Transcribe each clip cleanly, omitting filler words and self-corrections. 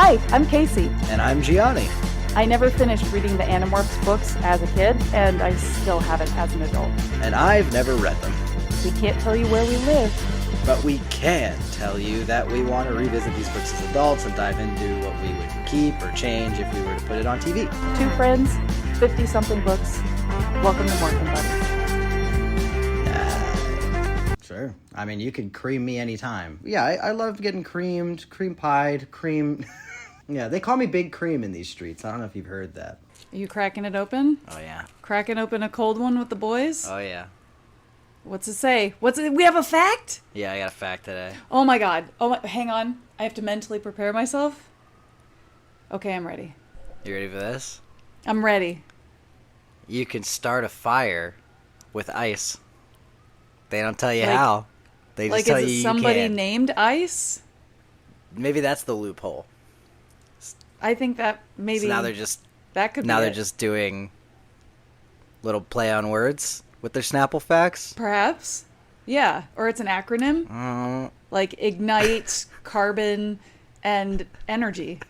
Hi, I'm Kacey. And I'm Gianni. I never finished reading the Animorphs books as a kid, and I still haven't as an adult. And I've never read them. We can't tell you where we live. But we can tell you that we want to revisit these books as adults and dive into what we would keep or change if we were to put it on TV. Two friends, 50-something books. Welcome to morphinbuddies. Sure. I mean, you can cream me anytime. Yeah, I love getting creamed, cream pied, cream... Yeah, they call me Big Cream in these streets. I don't know if you've heard that. Are you cracking it open? Oh, yeah. Cracking open a cold one with the boys? Oh, yeah. What's it say? We have a fact? Yeah, I got a fact today. Oh, my God. Hang on. I have to mentally prepare myself. Okay, I'm ready. You ready for this? I'm ready. You can start a fire with ice. They don't tell you how. They just tell you you can. Like, is it somebody named Ice? Maybe that's the loophole. I think that maybe... So now they're just... That could be Now they're it. just doing little play on words with their Snapple facts? Perhaps. Yeah. Or it's an acronym. Like ignite, carbon, and energy.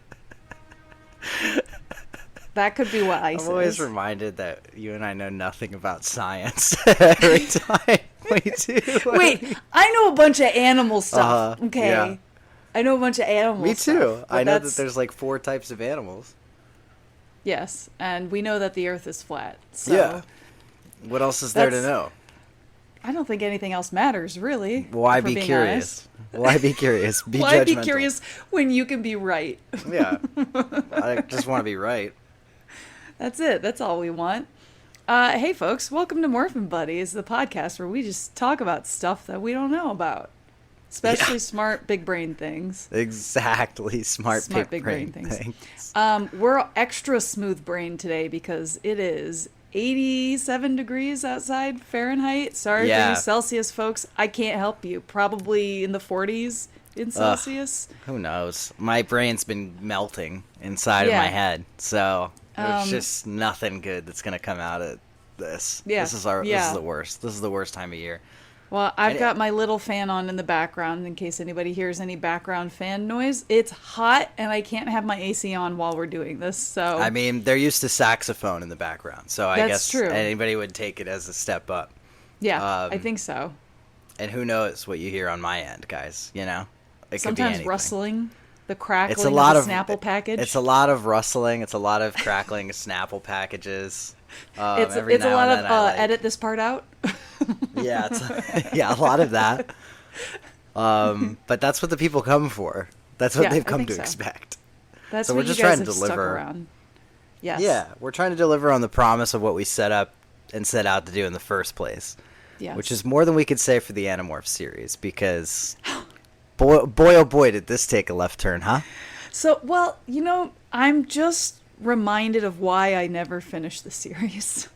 That could be what ice is. I'm always reminded that you and I know nothing about science every time we do. Wait, I know a bunch of animal stuff. Okay. Yeah. I know a bunch of animal Me stuff. too. I know that there's like 4 types of animals. Yes, and we know that the Earth is flat. So yeah. What else is there to know? I don't think anything else matters, really. Why be curious? Why be curious? Be Why be judgmental. curious when you can be right? Yeah. I just want to be right. That's it. That's all we want. Hey, folks. Welcome to morphinbuddies, the podcast where we just talk about stuff that we don't know about. Especially smart, big brain things. Exactly. Smart big brain things. We're extra smooth brain today because it is 87 degrees outside Fahrenheit. Sorry for you Celsius folks. I can't help you. Probably in the 40s in Celsius. Who knows? My brain's been melting inside of my head. So there's just nothing good that's going to come out of this. Yeah. This is the worst. This is the worst time of year. Well, I've got my little fan on in the background in case anybody hears any background fan noise. It's hot, and I can't have my AC on while we're doing this, so... I mean, they're used to saxophone in the background, so I guess true. Anybody would take it as a step up. Yeah, I think so. And who knows what you hear on my end, guys, you know? It could be Sometimes anything. rustling, the crackling It's a lot of the Snapple package. It's a lot of rustling. It's a lot of crackling of Snapple packages. It's a lot of edit this part out. Yeah, a lot of that. But that's what the people come for. That's what they've come to expect. That's so what we're just you guys trying to have stuck deliver. Around. Yes. Yeah, we're trying to deliver on the promise of what we set up and set out to do in the first place. Yes. Which is more than we could say for the Animorphs series, because boy oh boy did this take a left turn, huh? So, well, you know, I'm just reminded of why I never finished the series.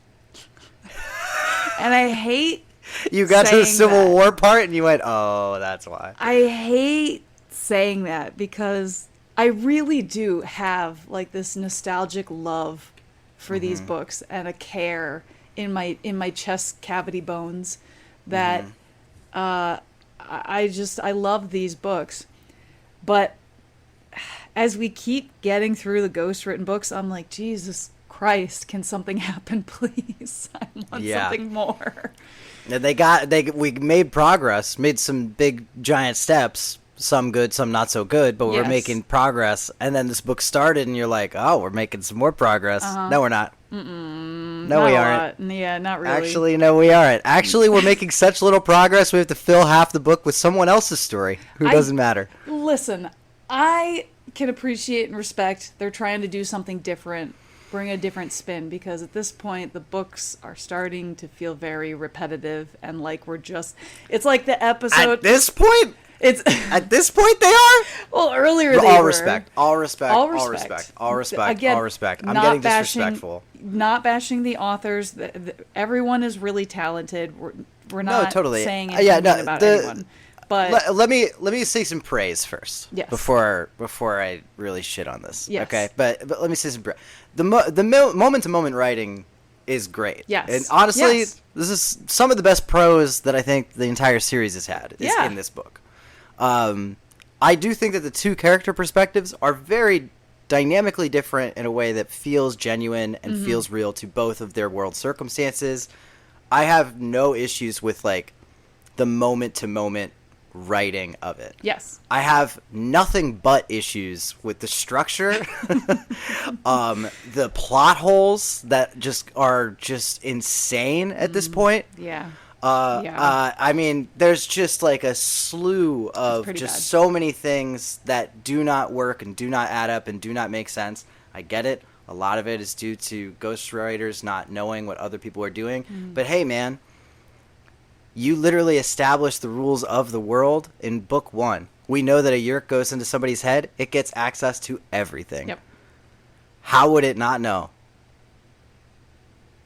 And I hate you got to the Civil that. War part and you went, oh, that's why. I hate saying that because I really do have like this nostalgic love for these books and a care in my chest cavity bones that I love these books. But as we keep getting through the ghostwritten books, I'm like, Jesus Christ, can something happen, please? I want something more. And we made progress, made some big giant steps, some good, some not so good, but we're making progress. And then this book started and you're like, oh, we're making some more progress. No, we're not. No, we aren't. Yeah, not really. Actually, no, we aren't. Actually, we're making such little progress, we have to fill half the book with someone else's story who doesn't matter. Listen, I can appreciate and respect they're trying to do something different, bring a different spin, because at this point the books are starting to feel very repetitive and like it's like the episode at this point they are. Well, earlier they all were. Respect. Again, all respect. I'm getting disrespectful. Not bashing the authors. Everyone is really talented. We're not saying anything about anyone. But let me say some praise first. Yes. Before I really shit on this. Yes. Okay. But let me say some praise. The moment to moment writing is great. Yes. And honestly, this is some of the best prose that I think the entire series has had. Is in this book. I do think that the two character perspectives are very dynamically different in a way that feels genuine and feels real to both of their world circumstances. I have no issues with like the moment to moment writing of it. Yes. I have nothing but issues with the structure, the plot holes that are just insane at this point. Yeah. I mean, there's just like a slew of just bad. so many things that do not work and do not add up and do not make sense. I get it. A lot of it is due to ghostwriters not knowing what other people are doing. But hey, man, you literally established the rules of the world in book 1. We know that a yurk goes into somebody's head. It gets access to everything. Yep. How would it not know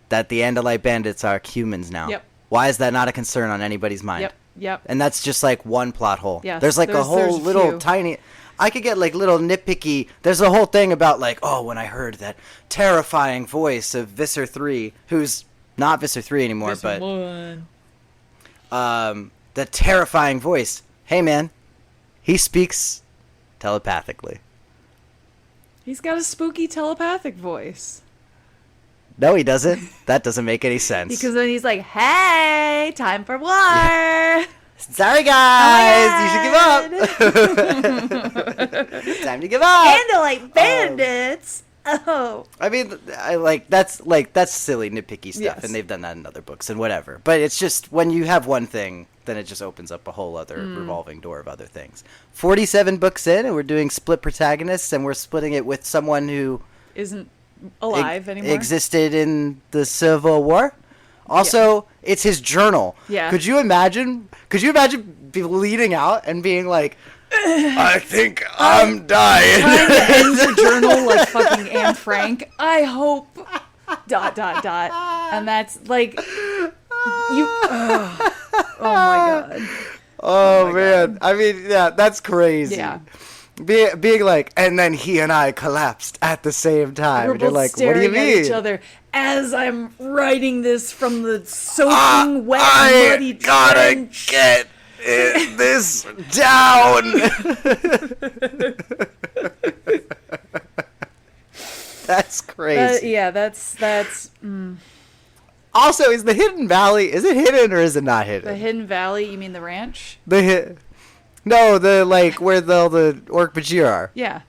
that the Andalite bandits are humans now? Yep. Why is that not a concern on anybody's mind? Yep. And that's just like one plot hole. Yes, There's like a there's whole a little few. tiny... I could get like little nitpicky... There's a whole thing about like, oh, when I heard that terrifying voice of Visser 3, who's not Visser 3 anymore, but... the terrifying voice. Hey, man, he speaks telepathically. He's got a spooky telepathic voice. No, he doesn't. That doesn't make any sense. Because then he's like, hey, time for war. Yeah. Sorry, guys. You should give up. Time to give up. Andalite bandits. I mean, that's silly nitpicky stuff, Yes. and they've done that in other books and whatever. But it's just when you have one thing, then it just opens up a whole other revolving door of other things. 47 books in, and we're doing split protagonists, and we're splitting it with someone who Isn't alive anymore. existed in the Civil War. Also, it's his journal. Yeah. Could you imagine bleeding out and being like, I think I'm dying. Trying to end your journal like fucking Anne Frank. I hope... ... And that's like... You... Oh my god. Oh man. God. I mean, yeah, that's crazy. Yeah. Being like, and then he and I collapsed at the same time. We're And you're both like, what do staring you mean? at each other as I'm writing this from the soaking wet, muddy trench. Get this down. That's crazy. That's Also, is the Hidden Valley, is it hidden or is it not hidden? the Hidden Valley. You mean the ranch? No, the like where the Hork Bajir are. Yeah.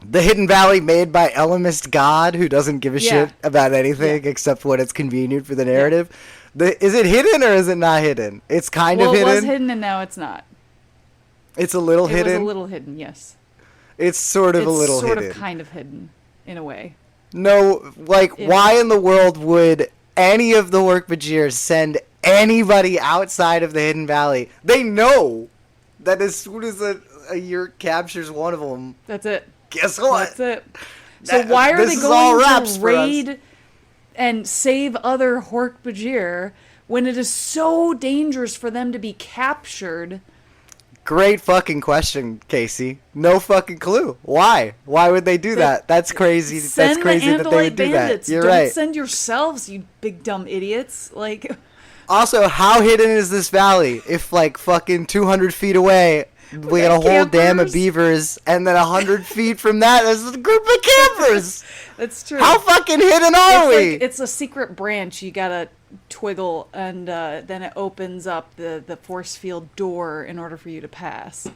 The Hidden Valley made by Ellimist God, who doesn't give a shit about anything except when it's convenient for the narrative. Is it hidden or is it not hidden? It's kind of hidden. Well, it was hidden and now it's not. It's a little hidden. It was a little hidden, yes. It's sort of a little hidden. It's sort of kind of hidden, in a way. No, like, why in the world would any of the Hork Bajir send anybody outside of the Hidden Valley? They know that as soon as a yurk captures one of them... That's it. Guess what? That's it. So why are they going to raid and save other Hork Bajir when it is so dangerous for them to be captured? Great fucking question, Kacey. No fucking clue. Why? Why would they do that? That's crazy. That's crazy that they would do bandits. that. You're Don't right. send yourselves, you big dumb idiots. Like. Also, how hidden is this valley? If like fucking 200 feet away, we got a whole dam of beavers, and then 100 feet from that, there's a group of campers. That's true. How fucking hidden are we? Like, it's a secret branch. You gotta twiggle, and then it opens up the force field door in order for you to pass.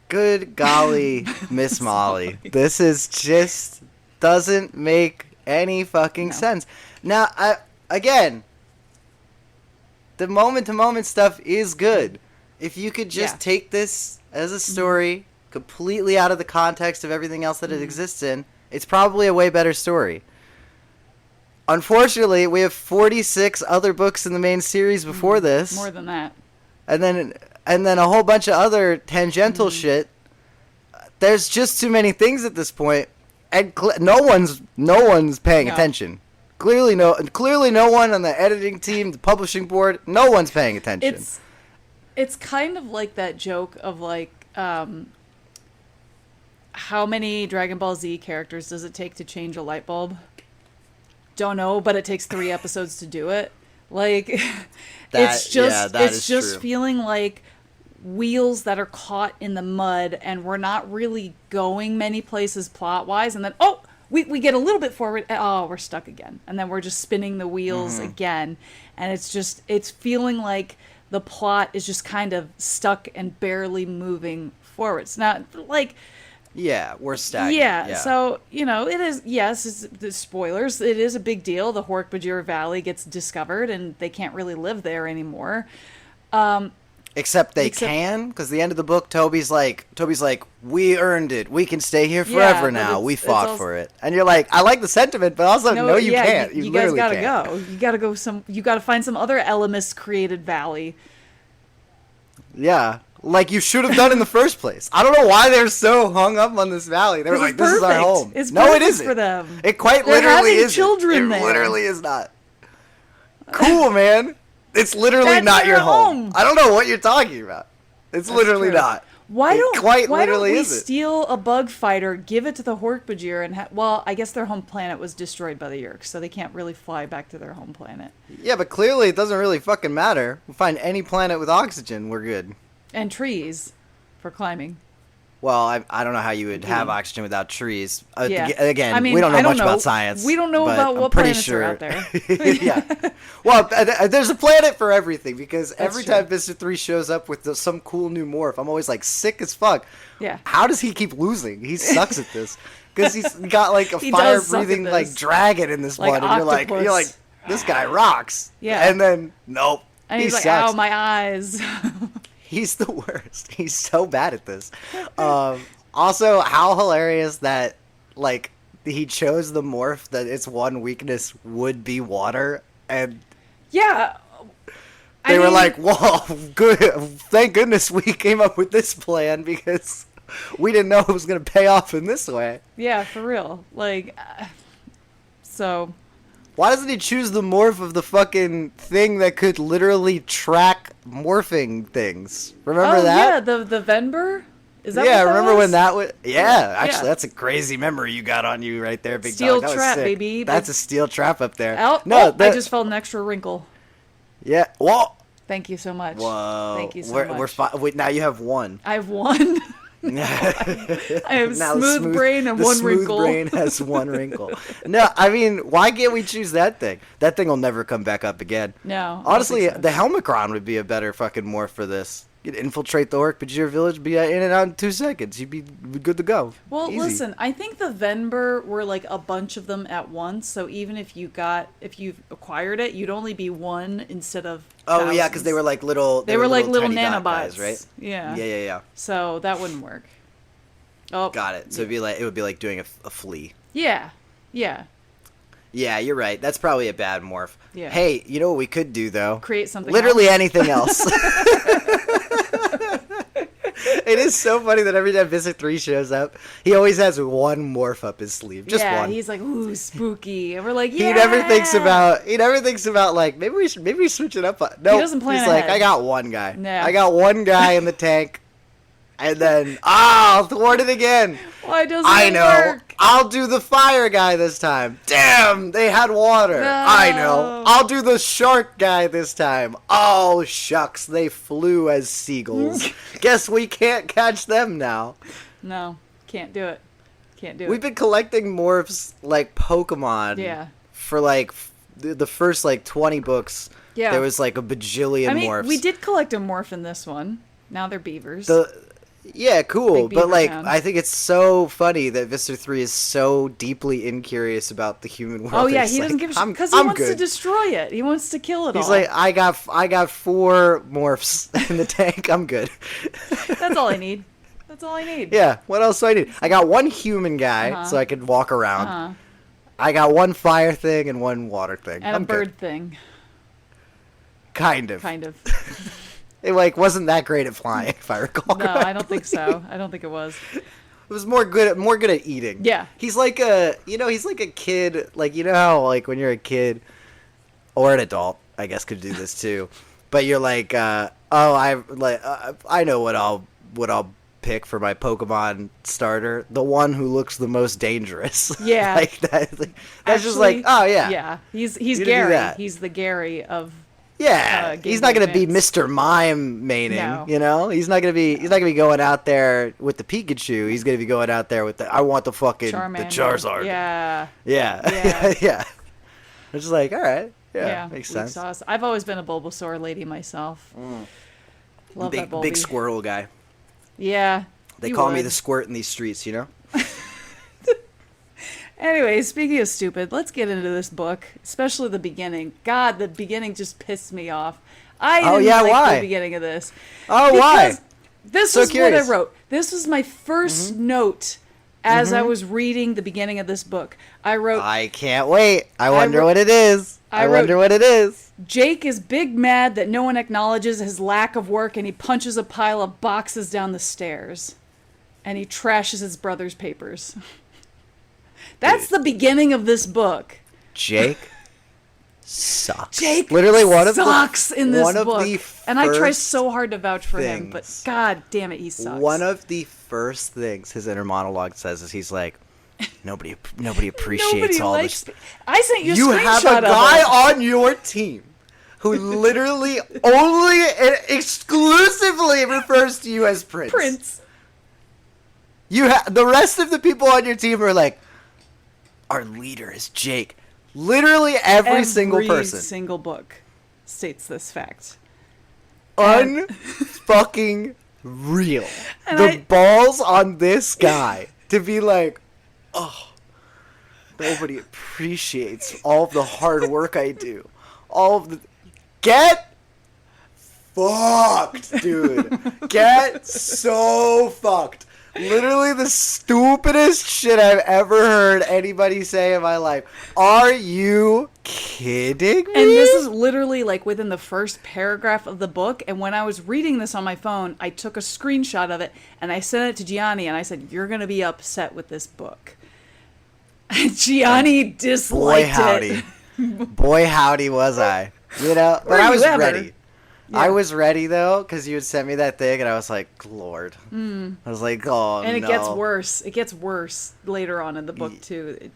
Good golly, Miss Molly. This is just doesn't make any fucking sense. Now, again, the moment-to-moment stuff is good. If you could just take this as a story completely out of the context of everything else that it exists in, it's probably a way better story. Unfortunately, we have 46 other books in the main series before this. More than that. And then a whole bunch of other tangential shit. There's just too many things at this point, and no one's paying attention. Clearly no one on the editing team, the publishing board, no one's paying attention. It's kind of like that joke of like how many Dragon Ball Z characters does it take to change a light bulb? Don't know, but it takes 3 episodes to do it. Like it's just true. feeling like wheels that are caught in the mud, and we're not really going many places plot wise, and then we get a little bit forward, we're stuck again, and then we're just spinning the wheels again, and it's feeling like the plot is just kind of stuck and barely moving forwards. Now, like, yeah, we're stagnant. Yeah, so, you know, it is, yes, it's the spoilers. It is a big deal. The Hork Bajir Valley gets discovered, and they can't really live there anymore. Except they can, because the end of the book, Toby's like, we earned it. We can stay here forever now. We fought for it. And you're like, I like the sentiment, but also, no, you can't. You guys gotta go. You gotta find some other Ellimist created valley. Yeah. Like you should have done in the first place. I don't know why they're so hung up on this valley. They were like, "This is our home." No, it isn't for them. It quite literally isn't. Children there. It literally is not. Cool, man. It's literally not your home. I don't know what you're talking about. It's literally not. Why don't we steal a bug fighter, give it to the Hork Bajir, and well, I guess their home planet was destroyed by the Yeerks, so they can't really fly back to their home planet. Yeah, but clearly it doesn't really fucking matter. We'll find any planet with oxygen, we're good. And trees for climbing. Well, I don't know how you would have oxygen without trees. Again, I mean, we don't know much about science. We don't know about what planets are out there. Yeah. Well, there's a planet for everything, because every time Mr. 3 shows up with some cool new morph, I'm always like sick as fuck. Yeah. How does he keep losing? He sucks at this. Because he's got like a fire-breathing like dragon in this one, and you're like, this guy rocks. Yeah. And then nope. And he's like, sucks. ow, my eyes. He's the worst. He's so bad at this. Also, how hilarious that, like, he chose the morph that its one weakness would be water, and yeah, they were like, "Whoa, good! Thank goodness we came up with this plan, because we didn't know it was going to pay off in this way." Yeah, for real. Like, so. Why doesn't he choose the morph of the fucking thing that could literally track morphing things? Remember that? Yeah, the Venber? Is that yeah, what that remember was? when that was... Yeah, actually, that's a crazy memory you got on you right there, big steel dog. That trap, was sick. baby. That's a steel trap up there. I just felt an extra wrinkle. Yeah, whoa. Thank you so much. Whoa. Thank you so much. Wait, now you have one. I have one. I have smooth brain and one wrinkle. The smooth brain has one wrinkle. No, I mean, why can't we choose that thing? That thing will never come back up again. No. Honestly, the Helmicron would be a better fucking morph for this. You'd infiltrate the Hork Bajir village, be in and out in 2 seconds. You'd be good to go. Well, easy. Listen, I think the Venber were like a bunch of them at once, so even if you acquired it, you'd only be one instead of thousands. Oh yeah, because they were like little. They were like little tiny nanobots, guys, right? Yeah. Yeah. So that wouldn't work. Oh, got it. So it would be like doing a flea. Yeah. Yeah, you're right. That's probably a bad morph. Yeah. Hey, you know what we could do though? Create something. Literally else. Anything else. It is so funny that every time Visit 3 shows up, he always has one morph up his sleeve. Just one. He's like, ooh, spooky. And we're like, yeah. He never thinks about like, maybe we switch it up. No, he doesn't plan he's ahead. like, I got one guy. No. I got one guy in the tank. And then, I'll thwart it again. Why doesn't it work? I'll do the fire guy this time. Damn, they had water. No. I know. I'll do the shark guy this time. Oh, shucks, they flew as seagulls. Guess we can't catch them now. No, can't do it. We've been collecting morphs like Pokemon. Yeah. For like the first like 20 books. Yeah. There was like a bajillion morphs. We did collect a morph in this one. Now they're beavers. Yeah, cool, but like town. I think it's so funny that Visser 3 is so deeply incurious about the human world. Oh yeah, he doesn't give a shit because he wants to destroy it. He wants to kill it all. He's like, I got 4 morphs in the tank. I'm good. That's all I need. Yeah, what else do I need? I got one human guy so I can walk around. I got one fire thing and one water thing. And a bird thing. Kind of. It wasn't that great at flying, if I recall. No, I don't think so. I don't think it was. It was more good at eating. Yeah. He's like a kid, like, you know how like when you're a kid or an adult, I guess could do this too. But you're like, I know what I'll pick for my Pokemon starter, the one who looks the most dangerous. Yeah. Like that. That's actually, just like, oh yeah. Yeah. He's Gary. He's the Gary of Yeah, Game he's not Boy gonna be Advance. Mr. Mime maining, No. you know. He's not gonna be going out there with the Pikachu. He's gonna be going out there with the I want the fucking Charmander. the Charizard. Yeah. Yeah. Yeah. It's just like, all right, Yeah. makes weak sense. sauce. I've always been a Bulbasaur lady myself. Love that Bulby. Big squirrel guy. Yeah. They you call me would. the squirt in these streets, you know. Anyway, speaking of stupid, let's get into this book, especially the beginning. God, the beginning just pissed me off. I didn't like why? the beginning of this. Oh, why? Because this So is curious. what I wrote. This was my first note as I was reading the beginning of this book. I wrote, I can't wait. I wonder wrote- what it is. I wrote- wonder what it is. Jake is big mad that no one acknowledges his lack of work, and he punches a pile of boxes down the stairs. And he trashes his brother's papers. That's the beginning of this book. Jake sucks. Jake literally one of sucks in this book. The and I try first so hard to vouch for him, but things- god damn it, he sucks. One of the first things his inner monologue says is he's like, nobody appreciates Nobody all likes this. me. I sent you a You screenshot have a of guy it. on your team who literally only and exclusively refers to you as Prince. Prince. The rest of the people on your team are like, our leader is Jake. Literally every single person. Every single book states this fact. Unfucking real. And The balls on this guy to be like, oh, nobody appreciates all of the hard work I do. All of the... Get fucked, dude. Get so fucked. Literally the stupidest shit I've ever heard anybody say in my life. Are you kidding me? And this is literally like within the first paragraph of the book. And when I was reading this on my phone, I took a screenshot of it and I sent it to Gianni and I said, "You're going to be upset with this book." And Gianni disliked it. Boy, howdy was I. You know, Were but I you was ever? ready. Yeah. I was ready, though, because you had sent me that thing, and I was like, Lord. I was like, oh, And it no. gets worse. It gets worse later on in the book, too.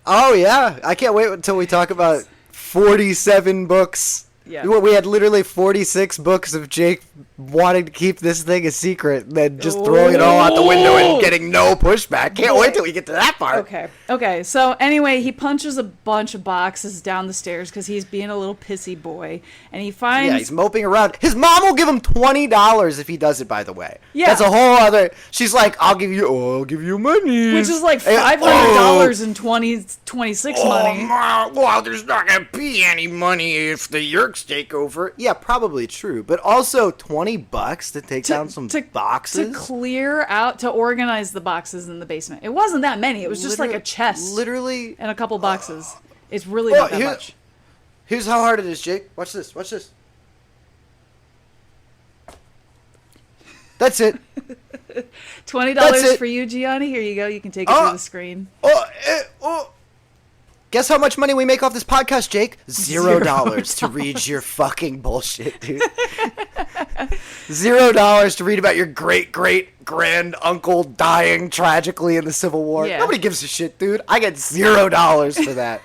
Oh, yeah. I can't wait until we talk about 47 books. Yeah. We had literally 46 books of Jake wanting to keep this thing a secret, and then just throwing it all out the window and getting no pushback. Can't wait till we get to that part. Okay. So anyway, he punches a bunch of boxes down the stairs because he's being a little pissy boy, and he finds Yeah, he's moping around. His mom will give him $20 if he does it, by the way. Yeah. That's a whole other... She's like, I'll give you money. which is like And- $500 in 2026 money. Well, there's not going to be any money if the Yerks take over. Yeah, probably true. But also $20 to take down some boxes? To clear out, to organize the boxes in the basement. It wasn't that many. It was just like a chest Literally. and a couple boxes. It's really not that much. Here's how hard it is, Jake. Watch this. That's it. $20 That's it. for you, Gianni. Here you go. You can take it through the screen. Guess how much money we make off this podcast, Jake? $0 to read your fucking bullshit, dude. $0 to read about your great uncle dying tragically in the Civil War. Yeah. Nobody gives a shit, dude. I get $0 for that.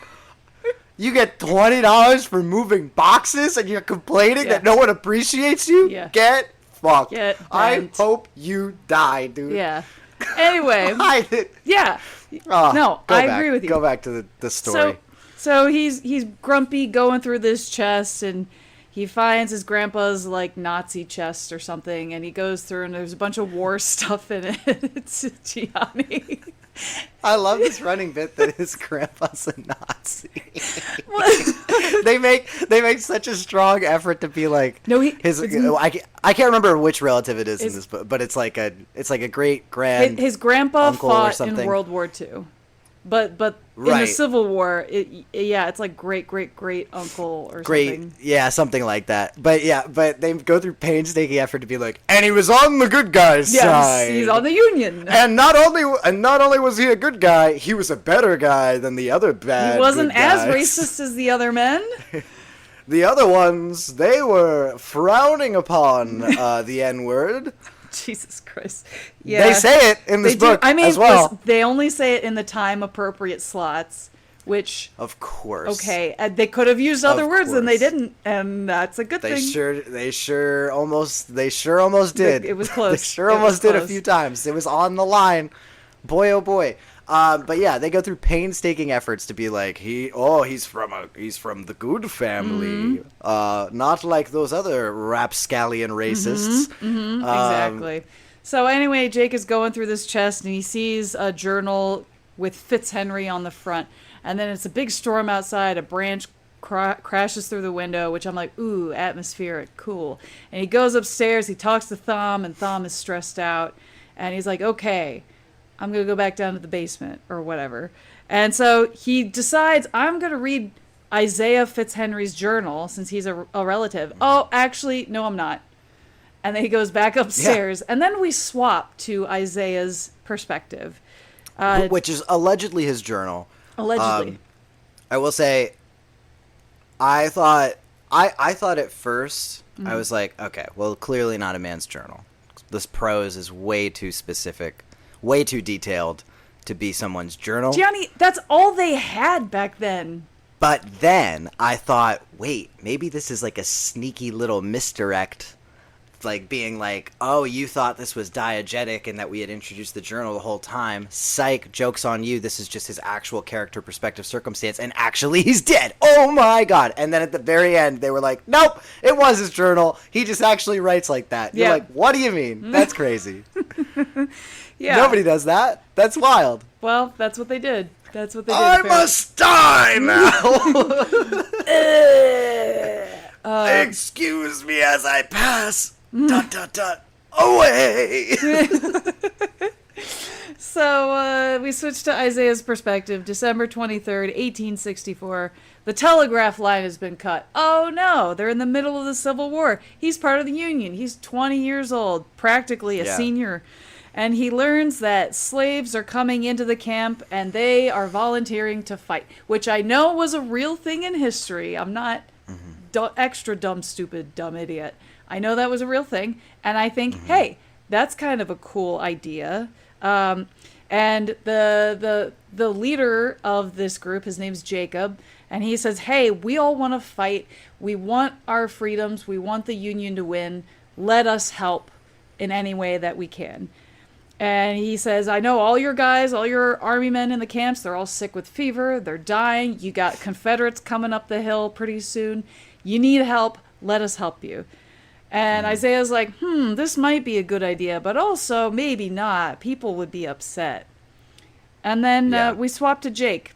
You get $20 for moving boxes and you're complaining that no one appreciates you? Yeah. Get fucked. Get I bent. hope you die, dude. Yeah. Anyway. Yeah. No, I agree with you. Go back to the story. So he's grumpy going through this chest, and he finds his grandpa's like Nazi chest or something, and he goes through and there's a bunch of war stuff in it. It's Gianni. I love this running bit that his grandpa's a Nazi. they make such a strong effort to be like I can't remember which relative it is in this book, but it's like a great grand his grandpa uncle or fought something. in World War II, but in the Right. Civil War, it's like great uncle or something. Something like that. But they go through painstaking effort to be like, and he was on the good guy's side. He's on the Union. And not only was he a good guy, he was a better guy than the other bad. He wasn't good as guys. racist as the other men. The other ones, they were frowning upon the N-word. Jesus Christ. Yeah. They say it in this book I mean, as well. listen, they only say it in the time appropriate slots, which, of course, okay, they could have used other Of words and they course. didn't, and that's a good They thing. sure almost did. It was close. They sure It was almost did a close. few times. It was on the line. Boy, oh boy. But yeah, they go through painstaking efforts to be like, he's from the good family, not like those other rapscallion racists. Exactly. So anyway, Jake is going through this chest and he sees a journal with Fitzhenry on the front. And then it's a big storm outside. A branch crashes through the window, which I'm like, ooh, atmospheric, cool. And he goes upstairs. He talks to Thom, and Thom is stressed out. And he's like, okay, I'm going to go back down to the basement or whatever. And so he decides, I'm going to read Isaiah Fitzhenry's journal since he's a relative. Oh, actually, no, I'm not. And then he goes back upstairs. Yeah. And then we swap to Isaiah's perspective. Which is allegedly his journal. Allegedly. I will say, I thought at first, I was like, okay, well, clearly not a man's journal. This prose is way too specific, way too detailed to be someone's journal. Gianni, that's all they had back then. But then I thought, wait, maybe this is like a sneaky little misdirect, like being like, oh, you thought this was diegetic and that we had introduced the journal the whole time. Psych, joke's on you. This is just his actual character perspective circumstance, and actually he's dead. Oh my god. And then at the very end, they were like, nope, it was his journal. He just actually writes like that. You're like, what do you mean? That's crazy. Yeah. Nobody does that. That's wild. Well, that's what they did. That's what they did. I must die now. Excuse me as I pass. ... Away. So we switch to Isaiah's perspective. December 23rd, 1864. The telegraph line has been cut. Oh no, they're in the middle of the Civil War. He's part of the Union. He's 20 years old, practically a senior. And he learns that slaves are coming into the camp and they are volunteering to fight, which I know was a real thing in history. I'm not extra dumb, stupid, dumb idiot. I know that was a real thing. And I think, hey, that's kind of a cool idea. And the leader of this group, his name's Jacob, and he says, hey, we all want to fight. We want our freedoms. We want the Union to win. Let us help in any way that we can. And he says, I know all your guys, all your army men in the camps, they're all sick with fever. They're dying. You got Confederates coming up the hill pretty soon. You need help. Let us help you. And Isaiah's like, this might be a good idea, but also maybe not. People would be upset. And then we swap to Jake.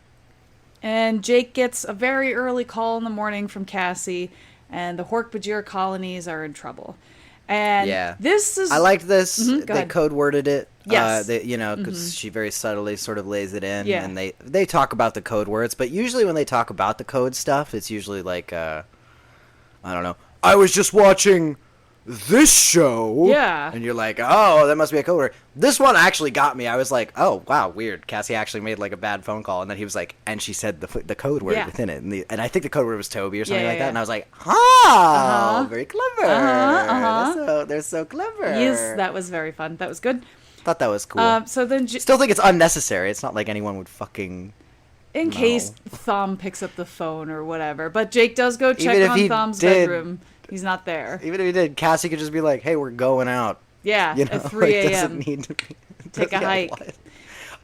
And Jake gets a very early call in the morning from Kacey, and the Hork Bajir colonies are in trouble. And this is... I liked this. Go they ahead. code worded it. Yes. Because she very subtly sort of lays it in. Yeah. And they talk about the code words, but usually when they talk about the code stuff, it's usually like, I don't know. I was just watching this show. Yeah. And you're like, oh, that must be a code word. This one actually got me. I was like, oh, wow, weird. Kacey actually made like a bad phone call. And then he was like, and she said the code word within it. And I think the code word was Toby or something like that. And I was like, very clever. They're so clever. Yes, that was very fun. That was good. Thought that was cool. So then... Still think it's unnecessary. It's not like anyone would fucking... In case Thom picks up the phone or whatever. But Jake does go check Even if on he Thom's did- bedroom. He's not there. Even if he did, Kacey could just be like, hey, we're going out. Yeah, You know? at 3 It doesn't a.m. need to be... Take a hike. What?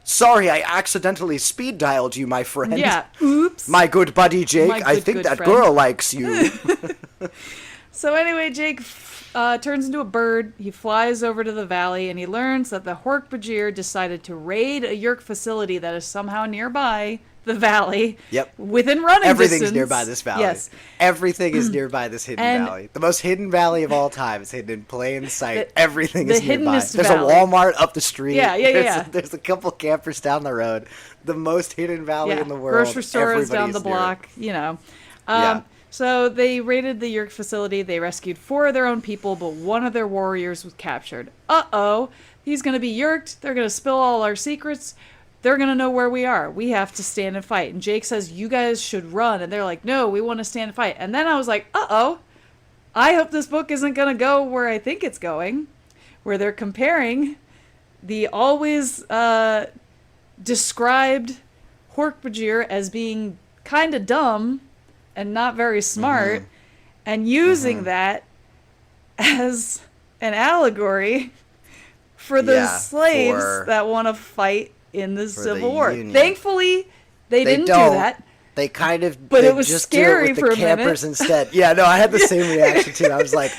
Sorry, I accidentally speed dialed you, my friend. Yeah, oops. My good buddy Jake, My I good, think good that friend. girl likes you. So anyway, Jake turns into a bird. He flies over to the valley, and he learns that the Hork Bajir decided to raid a Yerk facility that is somehow nearby the valley. Yep. Within running Everything's distance. nearby this valley. Yes. Everything is nearby this hidden And- valley. The most hidden valley of all time is hidden in plain sight. Everything the is nearby. hiddenest There's valley. a Walmart up the street. Yeah. There's a couple campers down the road. The most hidden valley in the world. Grocery store is down the Everybody's near it. block, you know. Yeah. So they raided the Yerk facility. They rescued 4 of their own people, but one of their warriors was captured. Uh-oh. He's going to be yerked. They're going to spill all our secrets. They're going to know where we are. We have to stand and fight. And Jake says, you guys should run. And they're like, no, we want to stand and fight. And then I was like, uh-oh. I hope this book isn't going to go where I think it's going, where they're comparing the always described Hork Bajir as being kind of dumb and not very smart, and using that as an allegory for the slaves that want to fight in the Civil War. Union. Thankfully, they didn't do that. They kind of, but it was just scary do it with the campers instead. Yeah, no, I had the same reaction too. I was like,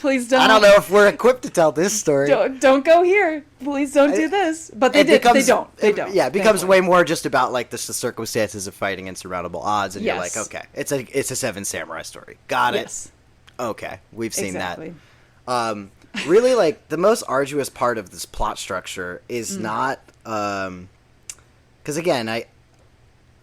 please don't. I don't know if we're equipped to tell this story. Don't go here. Please don't do this. But they did. They don't. Yeah, it becomes way more just about like the circumstances of fighting insurmountable odds, and you're like, okay, it's a Seven Samurai story. Got it. Okay, we've seen that. Really, like the most arduous part of this plot structure is not because again, I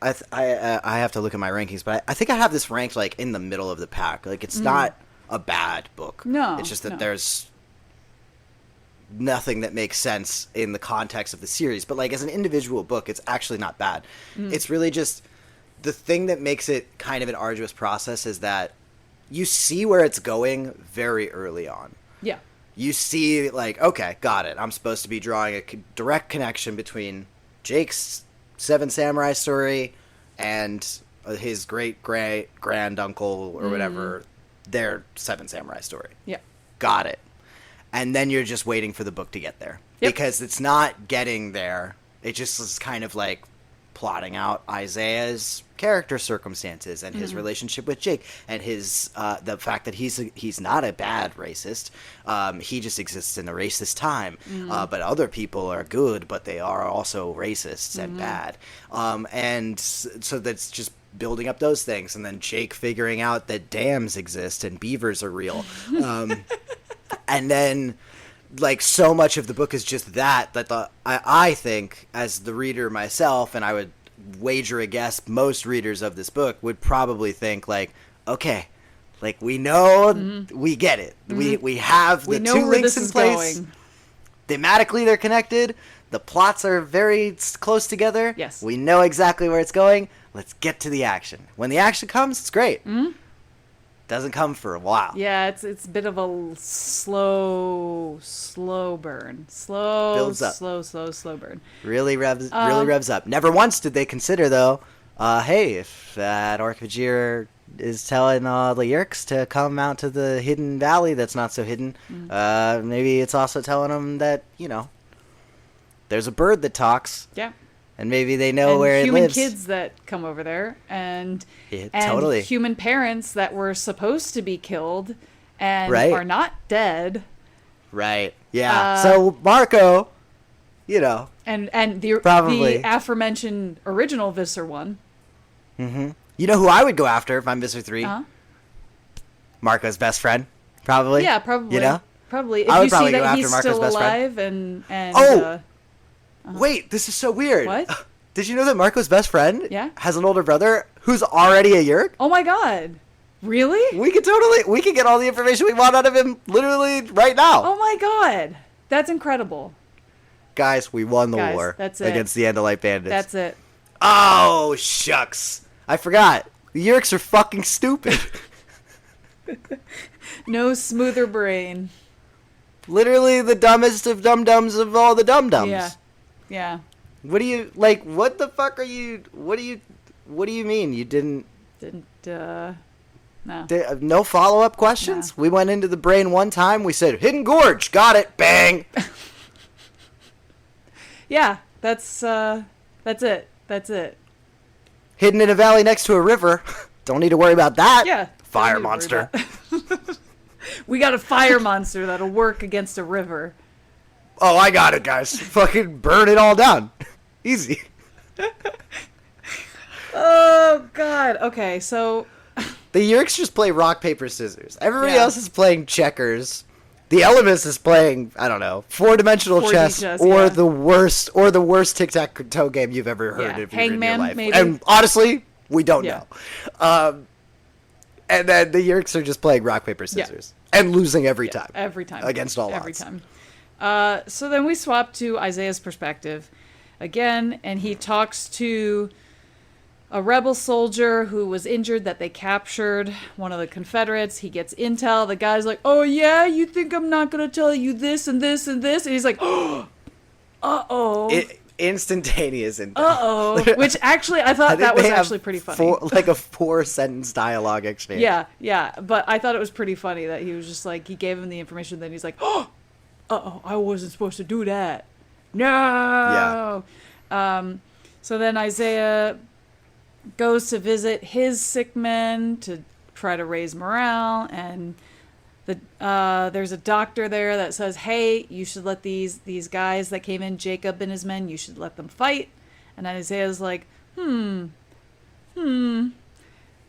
have to look at my rankings, but I think I have this ranked like in the middle of the pack. Like it's not a bad book. No, it's just that there's nothing that makes sense in the context of the series. But like as an individual book, it's actually not bad. It's really just the thing that makes it kind of an arduous process is that you see where it's going very early on. Yeah. You see like, okay, got it. I'm supposed to be drawing a direct connection between Jake's Seven Samurai story and his great grand uncle or whatever, their Seven Samurai story. Yeah. Got it. And then you're just waiting for the book to get there. Yep. Because it's not getting there. It just is kind of like plotting out Isaiah's character circumstances and his relationship with Jake and his the fact that he's not a bad racist. He just exists in a racist time. But other people are good, but they are also racists and bad. And so that's just building up those things. And then Jake figuring out that dams exist and beavers are real. And then like so much of the book is just that I think as the reader myself, and I would wager a guess most readers of this book would probably think like, okay, like we know we get it. We have the two links in place. Thematically they're connected. The plots are very close together. Yes. We know exactly where it's going. Let's get to the action. When the action comes, it's great. Doesn't come for a while. Yeah, it's a bit of a slow burn. Slow burn. Really revs up. Never once did they consider though, hey, if that Hork Bajir is telling the Yeerks to come out to the hidden valley that's not so hidden, maybe it's also telling them that, there's a bird that talks. Yeah. And maybe they know where it lives. Human kids that come over there, and totally. Human parents that were supposed to be killed and are not dead. Right. Yeah. So Marco, and the aforementioned original Visser one. You know who I would go after if I'm Visser 3? Marco's best friend, probably. Yeah, probably. Probably. If I would you probably see that go after he's Marco's still best alive friend. and Wait, this is so weird. What? Did you know that Marco's best friend has an older brother who's already a Yeerk? Oh my god. Really? We could get all the information we want out of him literally right now. Oh my god. That's incredible. Guys, we won the war against the Andalite bandits. That's it. Oh, shucks. I forgot. The Yeerks are fucking stupid. No smoother brain. Literally the dumbest of dum-dums of all the dum-dums. Yeah. Yeah. What do you like? What the fuck are you? What do you mean you didn't? No. No follow-up questions. No. We went into the brain one time. We said Hidden Gorge. Got it. Bang. Yeah. That's it. Hidden in a valley next to a river. Don't need to worry about that. Yeah. Fire monster. We got a fire monster that'll work against a river. Oh, I got it, guys. Fucking burn it all down. Easy. Oh, God. Okay, so... The Yeerks just play rock, paper, scissors. Everybody else is playing checkers. The Ellimist is playing, I don't know, four-dimensional chess or the worst tic-tac-toe game you've ever heard of in your life. Maybe. And honestly, we don't know. And then the Yeerks are just playing rock, paper, scissors. And losing every time. Every time. Against all odds. Every time. So then we swap to Isaiah's perspective again, and he talks to a rebel soldier who was injured that they captured, one of the Confederates. He gets intel. The guy's like, oh, yeah? You think I'm not going to tell you this and this and this? And he's like, uh-oh. instantaneous in Which actually, I thought that was actually pretty funny. Like a 4-sentence dialogue exchange. Yeah. But I thought it was pretty funny that he was just like, he gave him the information, then he's like, I wasn't supposed to do that. No! Yeah. So then Isaiah goes to visit his sick men to try to raise morale, and there's a doctor there that says, hey, you should let these guys that came in, Jacob and his men, you should let them fight. And Isaiah's like, and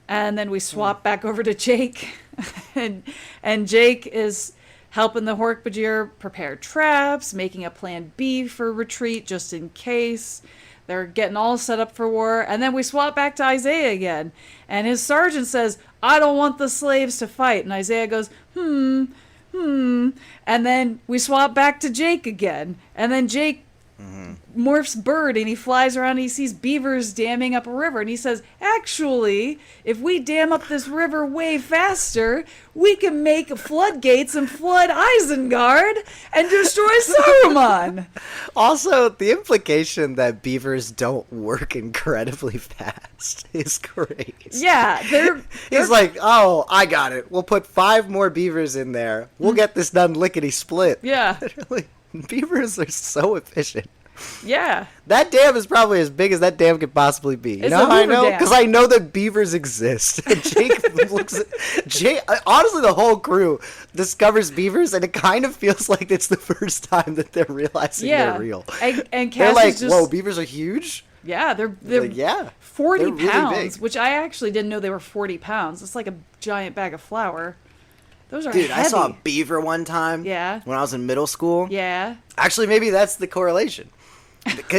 then we swap back over to Jake, and Jake is helping the Hork Bajir prepare traps, making a plan B for retreat just in case. They're getting all set up for war. And then we swap back to Isaiah again. And his sergeant says, I don't want the slaves to fight. And Isaiah goes, And then we swap back to Jake again. And then Jake morphs bird and he flies around and he sees beavers damming up a river. And he says, actually, if we dam up this river way faster, we can make floodgates and flood Isengard and destroy Saruman. Also, the implication that beavers don't work incredibly fast is crazy. Yeah, He's like, oh, I got it. We'll put 5 more beavers in there. We'll get this done lickety-split. Yeah. Literally, beavers are so efficient. Yeah. That dam is probably as big as that dam could possibly be. You It's know a how I Hoover know? Dam. Because I know that beavers exist. And Jake looks at... honestly, the whole crew discovers beavers, and it kind of feels like it's the first time that they're realizing they're real. And they're like, just, whoa, beavers are huge? Yeah, they're like, 40 they're really pounds, big. which I actually didn't know they were 40 pounds. It's like a giant bag of flour. Those are Dude, heavy. I saw a beaver one time. Yeah. When I was in middle school. Yeah. Actually, maybe that's the correlation.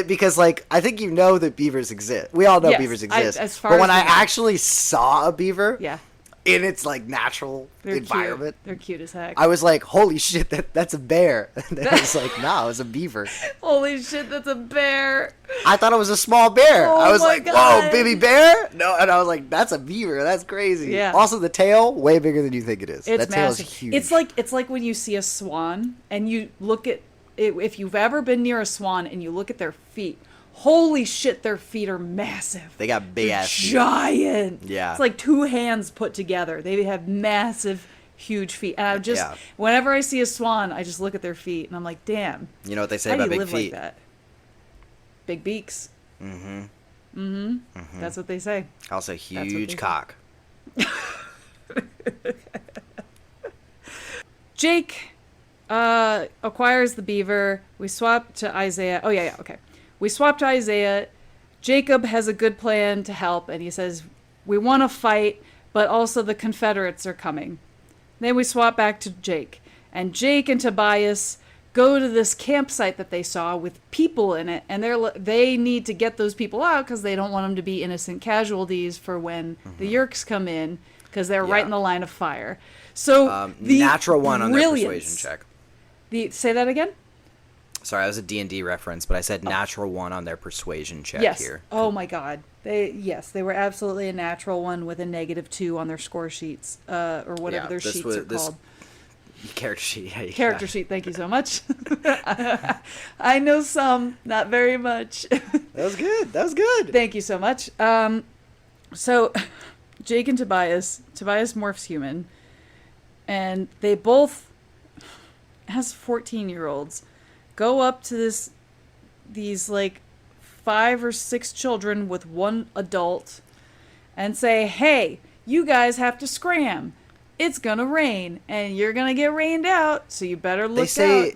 Because, like, I think you know that beavers exist. We all know beavers exist. But when I actually saw a beaver in its, like, natural environment, they're cute as heck. I was like, holy shit, that's a bear. And then I was like, no, it's a beaver. Holy shit, that's a bear. I thought it was a small bear. Oh I was like, God. whoa, baby bear? No, and I was like, that's a beaver. That's crazy. Yeah. Also, the tail, way bigger than you think it is. It's that tail massive. is huge. It's like when you see a swan and you look at it, if you've ever been near a swan and you look at their feet. Holy shit, their feet are massive. They got big ass feet. Giant. Yeah. It's like 2 hands put together. They have massive, huge feet. And I just, whenever I see a swan, I just look at their feet and I'm like, damn. You know what they say how about do you big live feet? like that? Big beaks. That's what they say. Also, huge cock. Jake acquires the beaver. We swap to Isaiah. Oh, yeah, okay. We swap to Isaiah. Jacob has a good plan to help, and he says, we want to fight, but also the Confederates are coming. Then we swap back to Jake. And Jake and Tobias go to this campsite that they saw with people in it, and they need to get those people out because they don't want them to be innocent casualties for when the Yerks come in, because they're right in the line of fire. So the natural one on their persuasion check. Say that again? Sorry, that was a D&D reference, but I said natural one on their persuasion check here. Oh my god. They were absolutely a natural one with a -2 on their score sheets, or whatever their sheets are called. Character sheet. Yeah, Character sheet, thank you so much. I know some, not very much. That was good. Thank you so much. So, Jake and Tobias morphs human, and they both, as 14-year-olds, go up to these like 5 or 6 children with 1 adult and say, hey, you guys have to scram. It's gonna rain, and you're gonna get rained out, so you better look out. They say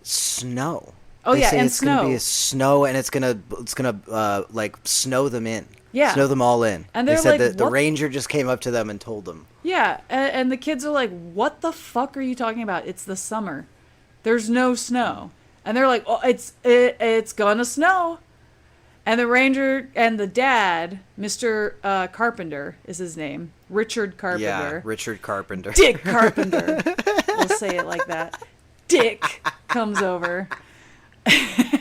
snow. Oh, they say and it's snow. gonna be a snow, and it's gonna like snow them in. Yeah. Snow them all in. And they they're said like, that the what? ranger just came up to them and told them. Yeah, and the kids are like, what the fuck are you talking about? It's the summer. There's no snow. And they're like, oh, it's gonna snow. And the ranger and the dad, Mr. Carpenter is his name. Richard Carpenter. Yeah, Richard Carpenter. Dick Carpenter. We'll say it like that. Dick comes over.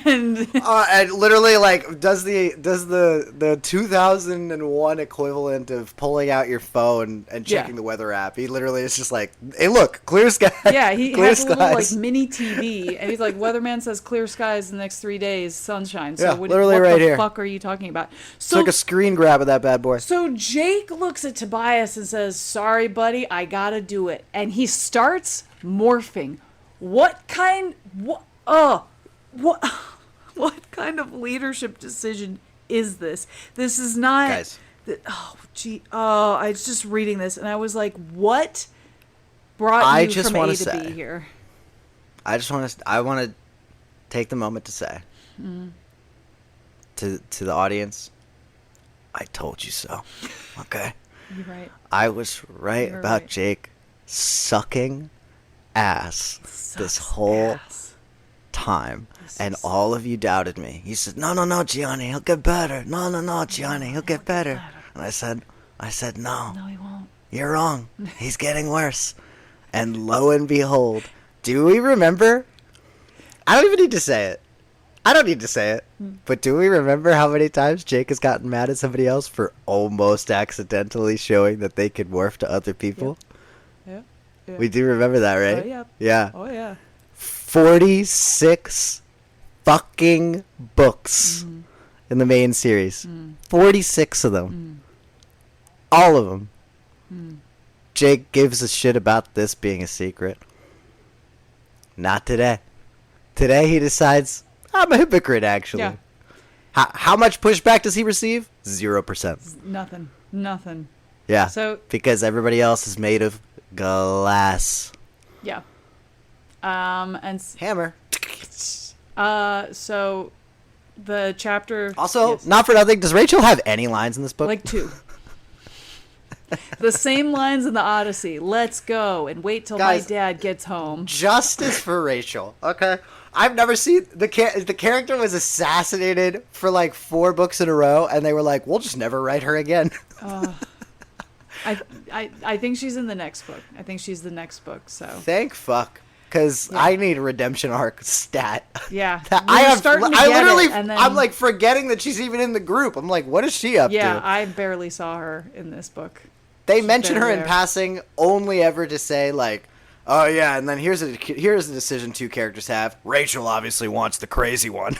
And literally, like, does the 2001 equivalent of pulling out your phone and checking the weather app? He literally is just like, hey, look, clear sky. Yeah, he clear has a little like skies. mini TV, and he's like, weatherman says clear skies the next 3 days, sunshine. So Yeah, what literally what right the here. fuck are you talking about? It's So like a screen grab of that bad boy. So Jake looks at Tobias and says, sorry, buddy, I gotta do it. And he starts morphing. What kind kind of leadership decision is this? This is not... Guys. I was just reading this, and I was like, what brought you from A to B here? I want to take the moment to say to the audience, I told you so. Okay? You're right. I was right You're about right. Jake sucking ass this whole time. And all of you doubted me. You said, no, Gianni, he'll get better. No, Gianni, he'll get better. And I said, no. No, he won't. You're wrong. He's getting worse. And lo and behold, do we remember? I don't even need to say it. I don't need to say it. But do we remember how many times Jake has gotten mad at somebody else for almost accidentally showing that they could morph to other people? Yeah. We do remember that, right? Oh, yeah. Yeah. Oh, yeah. 46 fucking books in the main series. 46 of them. All of them. Jake gives a shit about this being a secret. Not today. Today he decides, I'm a hypocrite, actually. Yeah. How much pushback does he receive? 0%. Nothing. Yeah. So because everybody else is made of glass. yeah. And Hammer. so the chapter Also, yes. not for nothing, does Rachel have any lines in this book? Like 2. The same lines in the Odyssey. Let's go and wait till Guys, my dad gets home. Justice for Rachel. Okay. I've never seen the character was assassinated for like 4 books in a row, and they were like, "We'll just never write her again." I think she's in the next book. I think she's the next book. So Thank fuck, because I need a redemption arc stat. yeah, I'm I'm like forgetting that she's even in the group. I'm like, what is she up yeah. to? I barely saw her in this book. They mention her in there. passing, only ever to say like, "Oh yeah," and then here's a decision 2 characters have. Rachel obviously wants the crazy one.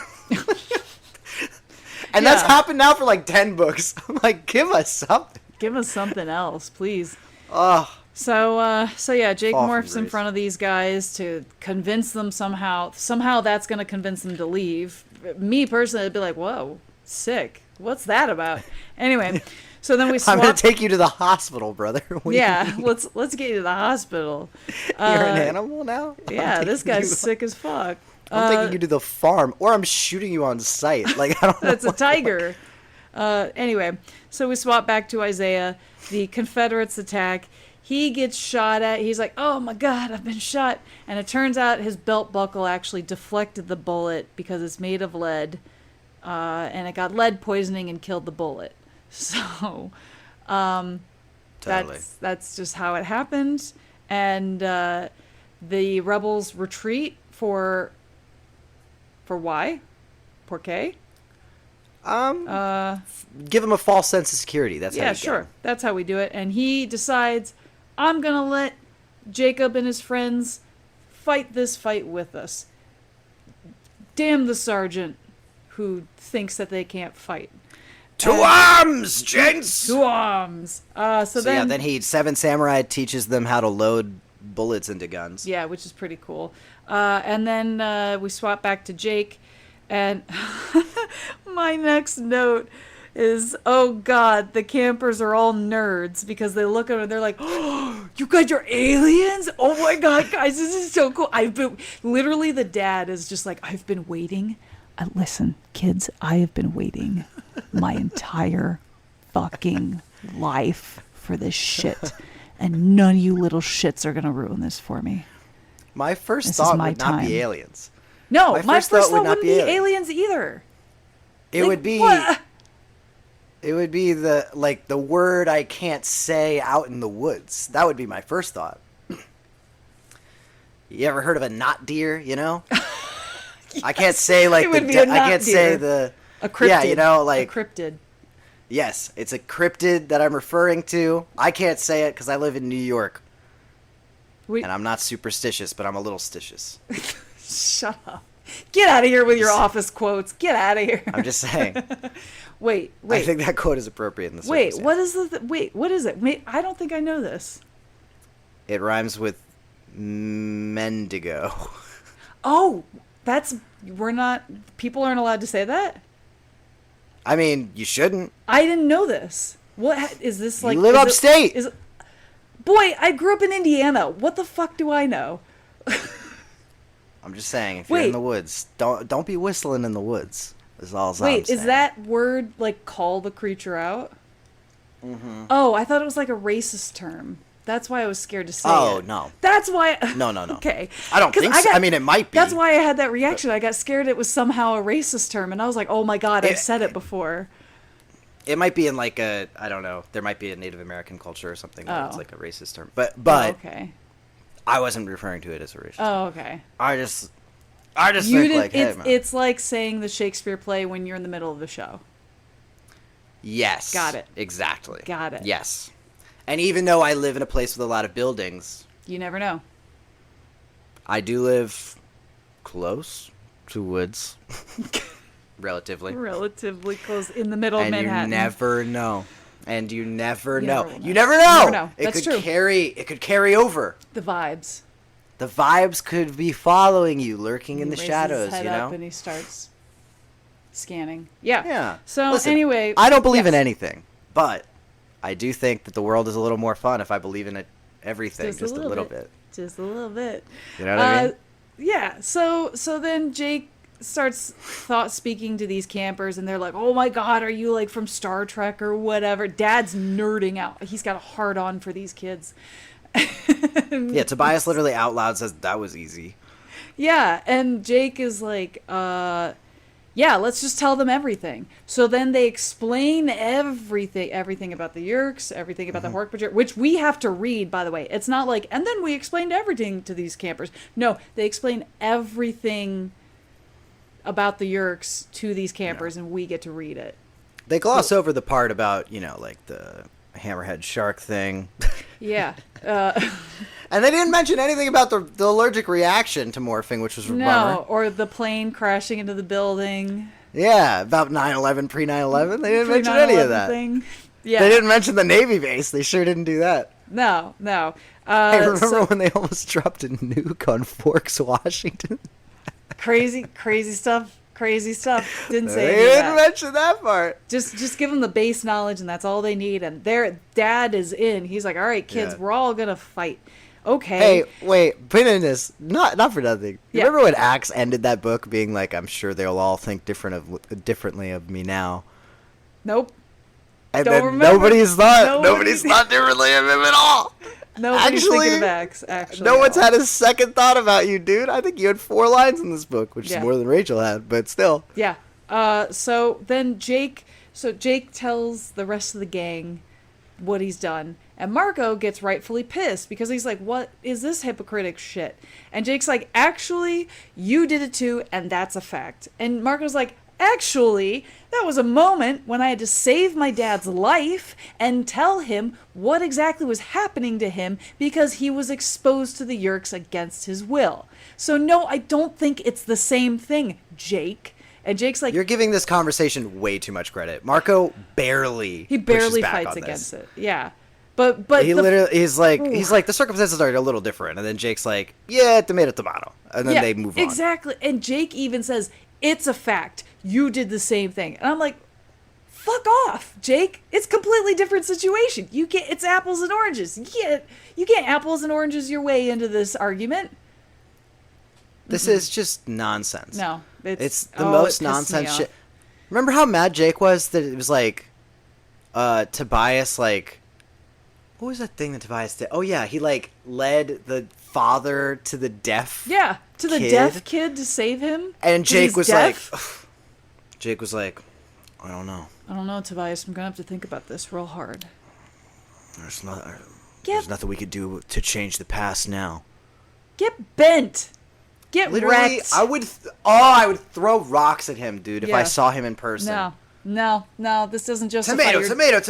And that's happened now for like 10 books. I'm like, give us something. Give us something else, please. Oh, So yeah, Jake Fall from morphs in grace. front of these guys to convince them somehow. Somehow that's going to convince them to leave. Me personally, I'd be like, whoa, sick. What's that about? Anyway, so then we swap. I'm gonna take you to the hospital, brother. Yeah, let's get you to the hospital. You're an animal now. Yeah, this guy's sick as fuck. I'm taking you to the farm, or I'm shooting you on sight. Like I don't know. That's a tiger. Anyway, so we swap back to Isaiah. The Confederates attack. He gets shot at. He's like, oh my God, I've been shot. And it turns out his belt buckle actually deflected the bullet because it's made of lead. And it got lead poisoning and killed the bullet. So Totally. that's just how it happened. And the rebels retreat for why? Por qué? Give him a false sense of security. That's how Yeah, you get sure. him. That's how we do it. And he decides, I'm going to let Jacob and his friends fight this fight with us. Damn the sergeant who thinks that they can't fight. To arms, gents. To arms. So then, then Seven Samurai teaches them how to load bullets into guns. yeah, which is pretty cool. And then we swap back to Jake. And my next note is, oh God, the campers are all nerds because they look at him and they're like, oh, you got your aliens? Oh my God, guys, this is so cool. Literally the dad is just like, I've been waiting. Listen, kids, I have been waiting my entire fucking life for this shit. And none of you little shits are going to ruin this for me. My first This is thought my would not time. be aliens. No, My my first first thought would thought not wouldn't be be aliens either. It Like, would be. what? It would be the word I can't say out in the woods. That would be my first thought. You ever heard of a knot deer? You know. I can't say like It would be a I can't say deer. the A cryptid. Yeah, you know, like a cryptid. yes, it's a cryptid that I'm referring to. I can't say it because I live in New York, and I'm not superstitious, but I'm a little stitious. Shut up. Get out of here with your office quotes. Get out of here. I'm just saying. Wait. I think that quote is appropriate in this. Wait, what is what is it? I don't think I know this. It rhymes with mendigo. Oh, people aren't allowed to say that? I mean, you shouldn't. I didn't know this. What is this like? You live upstate. Boy, I grew up in Indiana. What the fuck do I know? I'm just saying, if you're in the woods, don't be whistling in the woods. Is all I'm saying. Wait, is that word like call the creature out? Mm-hmm. Oh, I thought it was like a racist term. That's why I was scared to say it. Oh, no. That's why... No. Okay. I don't think so. I mean, it might be. That's why I had that reaction. I got scared it was somehow a racist term, and I was like, oh my god, I've said it before. It might be in like a... I don't know. There might be a Native American culture or something that it's like a racist term. But okay. I wasn't referring to it as a racist term. Oh, okay. I just think like, hey, man. It's like saying the Shakespeare play when you're in the middle of the show. Yes. Got it. Exactly. Got it. Yes. And even though I live in a place with a lot of buildings... You never know. I do live close to woods. Relatively. Relatively close in the middle of Manhattan. And you never know. And you never know. You You never know. Never know. That's true. It could carry over. The vibes. The vibes could be following you, lurking in the Raises shadows, his head you know? up and he starts scanning. Yeah. Yeah. So Listen, anyway, I don't believe in anything, but I do think that the world is a little more fun if I believe in everything just a little bit. Just a little bit. You know what I mean? Yeah. So then Jake starts speaking to these campers, and they're like, "Oh my God, are you like from Star Trek or whatever?" Dad's nerding out. He's got a hard on for these kids. Yeah, Tobias literally out loud says that was easy. Yeah, and Jake is like, yeah, let's just tell them everything. So then they explain everything about the Yerks, everything about the Hork Bajir, which we have to read, by the way. It's not like, and then we explained everything to these campers. No, they explain everything about the Yerks to these campers, and we get to read it. They gloss over the part about, like the hammerhead shark thing. Yeah. And they didn't mention anything about the allergic reaction to morphing, which was a bummer. No, or the plane crashing into the building. Yeah, about 9/11, pre 9/11. They didn't mention any of that. Thing. Yeah. They didn't mention the Navy base. They sure didn't do that. No. I remember when they almost dropped a nuke on Forks, Washington. Crazy stuff. Didn't say They didn't mention that part. Just give them the base knowledge, and that's all they need. And their dad is in. He's like, all right, kids, we're all gonna fight. Okay. Hey, wait, put in this. Not for nothing. Yeah. Remember when Axe ended that book being like, I'm sure they'll all think differently of me now. Nope. And Don't then remember. nobody's thought differently of him at all. Nobody's thinking of Axe, actually. No one's had a second thought about you, dude. I think you had 4 lines in this book, which is more than Rachel had, but still. Yeah. So then Jake tells the rest of the gang what he's done. And Marco gets rightfully pissed because he's like, what is this hypocritic shit? And Jake's like, actually, you did it too, and that's a fact. And Marco's like, actually, that was a moment when I had to save my dad's life and tell him what exactly was happening to him because he was exposed to the Yerks against his will. So no, I don't think it's the same thing, Jake. And Jake's like, you're giving this conversation way too much credit. Marco barely fights against it. Yeah. But he's like the circumstances are a little different, and then Jake's like, yeah, tomato, and then they move on. Exactly. And Jake even says, it's a fact. You did the same thing. And I'm like, fuck off, Jake. It's a completely different situation. It's apples and oranges. You can't apples and oranges your way into this argument. This is just nonsense. No, it's the most nonsense shit. Remember how mad Jake was that it was like, Tobias, like, what was that thing that Tobias did? Oh yeah, he like led the father to the deaf. Yeah, to the deaf kid to save him. And Jake was like, I don't know. I don't know, Tobias. I'm gonna have to think about this real hard. There's nothing we could do to change the past now. Get bent. Get Literally, wrecked. I would throw rocks at him, dude, if I saw him in person. No, this doesn't justify tomato.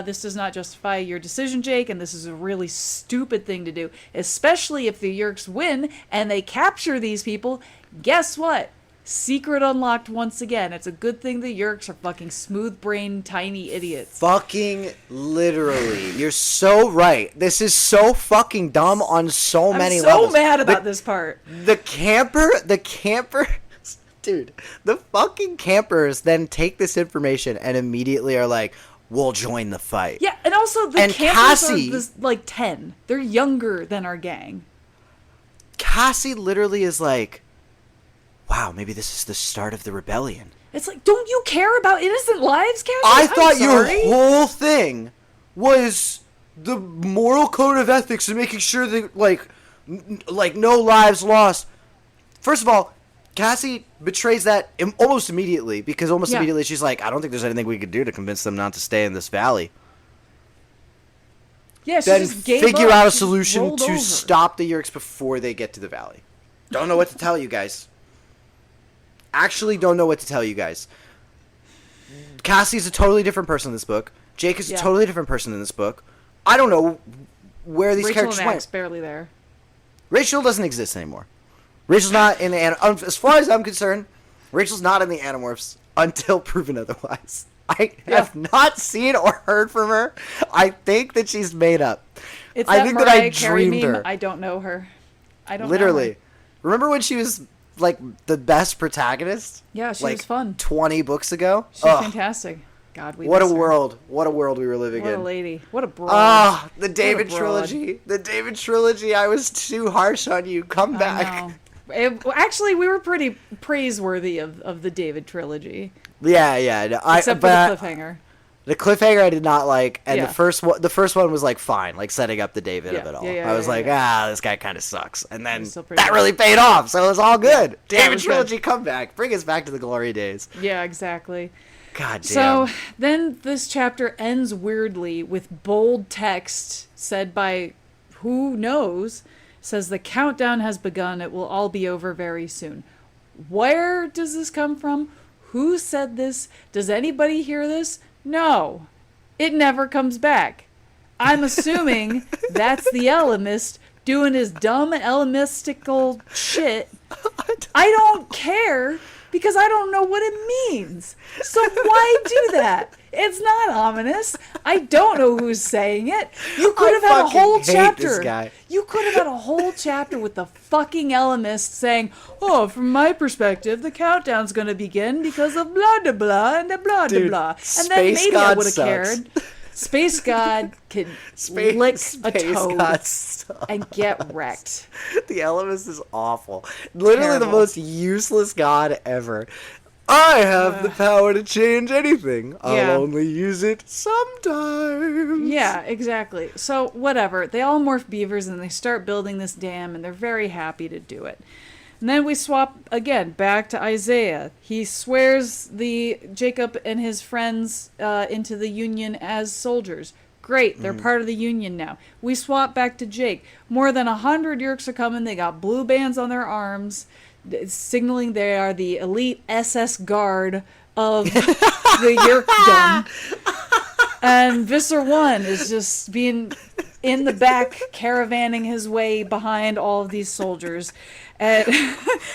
This does not justify your decision, Jake, and this is a really stupid thing to do, especially if the Yeerks win and they capture these people. Guess what? Secret unlocked once again. It's a good thing the Yeerks are fucking smooth-brained, tiny idiots. Fucking literally. You're so right. This is so fucking dumb on so many levels. I'm so mad about this part. The camper... Dude, the fucking campers then take this information and immediately are like, we'll join the fight. Yeah, and also the campers are like 10. They're younger than our gang. Cassie literally is like, wow, maybe this is the start of the rebellion. It's like, don't you care about innocent lives, Cassie? I thought your whole thing was the moral code of ethics and making sure that, like no lives lost. First of all, Cassie betrays that almost immediately, because immediately she's like, I don't think there's anything we could do to convince them not to stay in this valley. Yeah, she then just gave figure up. out a She solution to over. stop the Yeerks before they get to the valley. Don't know what to tell you guys. Actually don't know what to tell you guys. Cassie's a totally different person in this book. Jake is a totally different person in this book. I don't know where these characters and went. Max barely there. Rachel doesn't exist anymore. Rachel's not in the... As far as I'm concerned, Rachel's not in the Animorphs until proven otherwise. I have not seen or heard from her. I think that she's made up. It's I think that I dreamed meme. her. I don't know her. I don't Literally. know her. Remember when she was, like, the best protagonist? Yeah, she like, was fun. 20 books ago? She's fantastic. God, we What a miss her. world. What a world we were living in. What a lady. What a broad. Ah, the David What a broad. trilogy. The David trilogy. I was too harsh on you. Come back. I know. Actually, we were pretty praiseworthy of the David trilogy. Yeah. No, Except for the cliffhanger. The cliffhanger I did not like, and Yeah. the first one was like fine, like setting up the David of it all. I was like, this guy kind of sucks, and then that really paid off, so it was all good. David trilogy comeback, bring us back to the glory days. Yeah, exactly. God damn. So then this chapter ends weirdly with bold text said by who knows. Says the countdown has begun. It will all be over very soon. Where does this come from? Who said this? Does anybody hear this? No. It never comes back. I'm assuming that's the Ellimist doing his dumb Ellimistical shit. I don't care because I don't know what it means. So why do that? It's not ominous. I don't know who's saying it. You could have had a whole chapter. You could have had a whole chapter with the fucking Ellimist saying, "Oh, from my perspective, the countdown's going to begin because of blah blah blah and blah blah blah." And then maybe I would have cared. Space God can lick a toad and get wrecked. The Ellimist is awful. Literally the most useless god ever. I have the power to change anything. I'll only use it sometimes. Yeah, exactly. So, whatever. They all morph beavers and they start building this dam, and they're very happy to do it. And then we swap again back to Isaiah. He swears Jacob and his friends into the Union as soldiers. Great, they're part of the Union now. We swap back to Jake. More than 100 Yeerks are coming. They got blue bands on their arms, signaling they are the elite SS guard of the Yeerkdom. And Visser 1 is just being in the back, caravanning his way behind all of these soldiers. And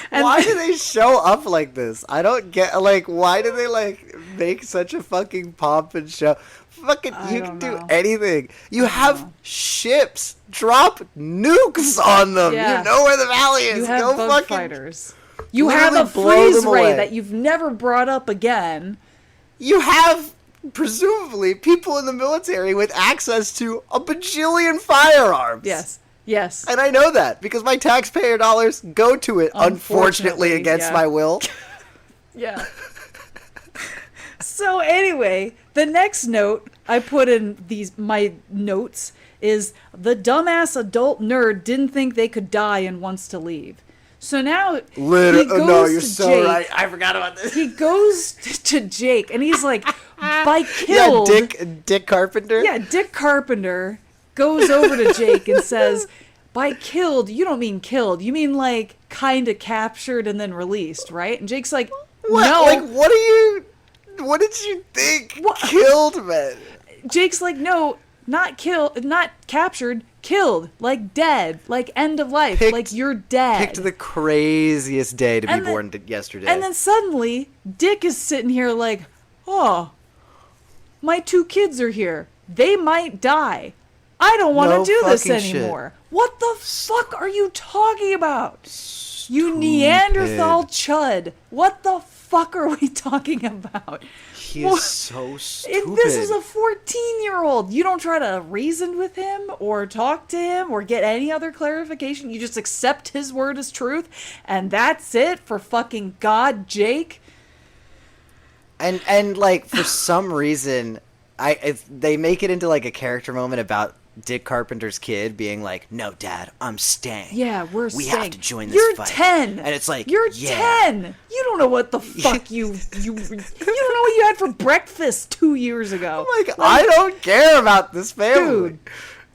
why do they show up like this? I don't get, like, why do they, like, make such a fucking pomp and show? Fucking, you can do anything. You have ships. Drop nukes on them. Yeah. You know where the valley is. You have Go bug fucking fighters. You have a freeze ray that you've never brought up again. You have, presumably, people in the military with access to a bajillion firearms. Yes. And I know that because my taxpayer dollars go to it, unfortunately against my will. Yeah. So anyway, the next note I put in my notes is the dumbass adult nerd didn't think they could die and wants to leave. So now no, you're so Jake. Right. I forgot about this. He goes to Jake and he's like, by killed. Yeah, Dick Carpenter. Yeah, Dick Carpenter goes over to Jake and says, by killed, you don't mean killed. You mean like kind of captured and then released, right? And Jake's like, what? no. Like, what did you think killed meant? Jake's like, no, not killed, not captured, killed, like dead, like end of life, like you're dead. Picked the craziest day to be born yesterday. And then suddenly, Dick is sitting here like, oh, my 2 kids are here. They might die. I don't want to do this anymore. Shit. What the fuck are you talking about? Stupid. You Neanderthal chud. What the fuck are we talking about? He is so stupid. This is a 14-year-old. You don't try to reason with him or talk to him or get any other clarification. You just accept his word as truth, and that's it for fucking God, Jake. And like, for some reason, they make it into like a character moment about Dick Carpenter's kid being like, no, Dad, I'm staying. Yeah, we staying. Have to join this You're fight. 10. And it's like, you're 10. You don't know what the fuck you don't know what you had for breakfast 2 years ago. Like, I don't care about this family. Dude,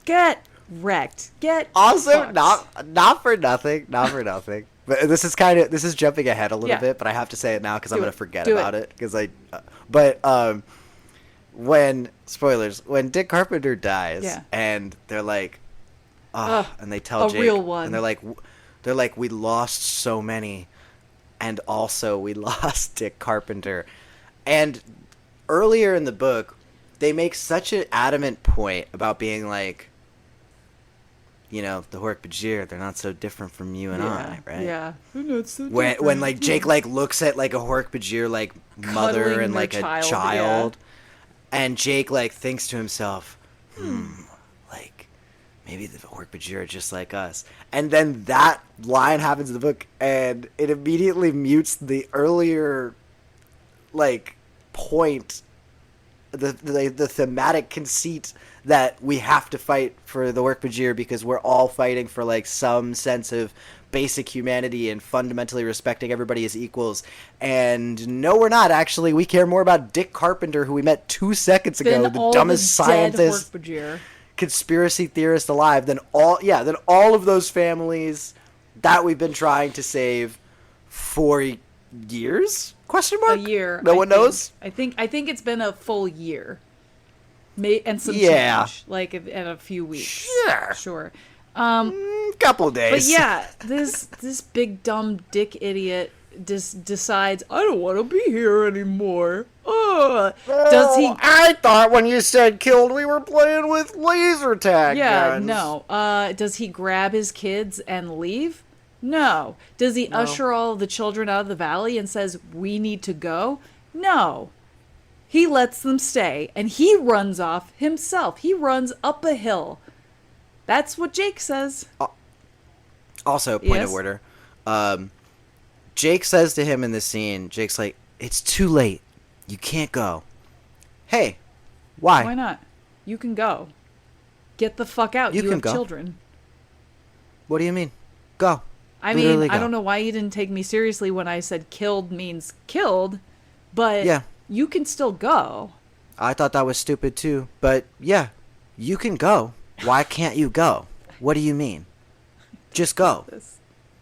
get wrecked. Get also fucked. not for nothing. But this is jumping ahead a little bit, but I have to say it now because I'm going to forget about it. Because when Dick Carpenter dies, and they're like, and they tell Jake, real one, and they're like, we lost so many, and also we lost Dick Carpenter. And earlier in the book, they make such an adamant point about being like, you know, the Hork Bajir, they're not so different from you and I, right? Yeah. They're not so when like Jake like looks at like a Hork Bajir like mother cuddling and like a child. And Jake, like, thinks to himself, like, maybe the Hork Bajir are just like us. And then that line happens in the book, and it immediately mutes the earlier, like, point, the thematic conceit that we have to fight for the Hork Bajir because we're all fighting for, like, some sense of basic humanity and fundamentally respecting everybody as equals. And no, we're not, actually. We care more about Dick Carpenter, who we met 2 seconds ago, the dumbest scientist, conspiracy theorist alive, than all of those families that we've been trying to save for years? Question mark? A year. No one knows? I think it's been a full year. And some change, like in a few weeks. Sure. Couple of days. But yeah, this big dumb dick idiot decides, I don't want to be here anymore. Does he? I thought when you said killed, we were playing with laser tag guns. No. Does he grab his kids and leave? No. Does he usher all of the children out of the valley and says, we need to go? No. He lets them stay, and he runs off himself. He runs up a hill. That's what Jake says. Also, point of order. Jake says to him in this scene, Jake's like, it's too late. You can't go. Hey, why? Why not? You can go. Get the fuck out. You have children. What do you mean? Go. I mean, I don't know why you didn't take me seriously when I said killed means killed, but you can still go. I thought that was stupid too, but yeah, you can go. Why can't you go? What do you mean? Just go.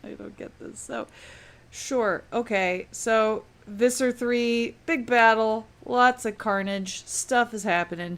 I don't get this. So, sure. Okay. So, Visser 3, big battle, lots of carnage, stuff is happening.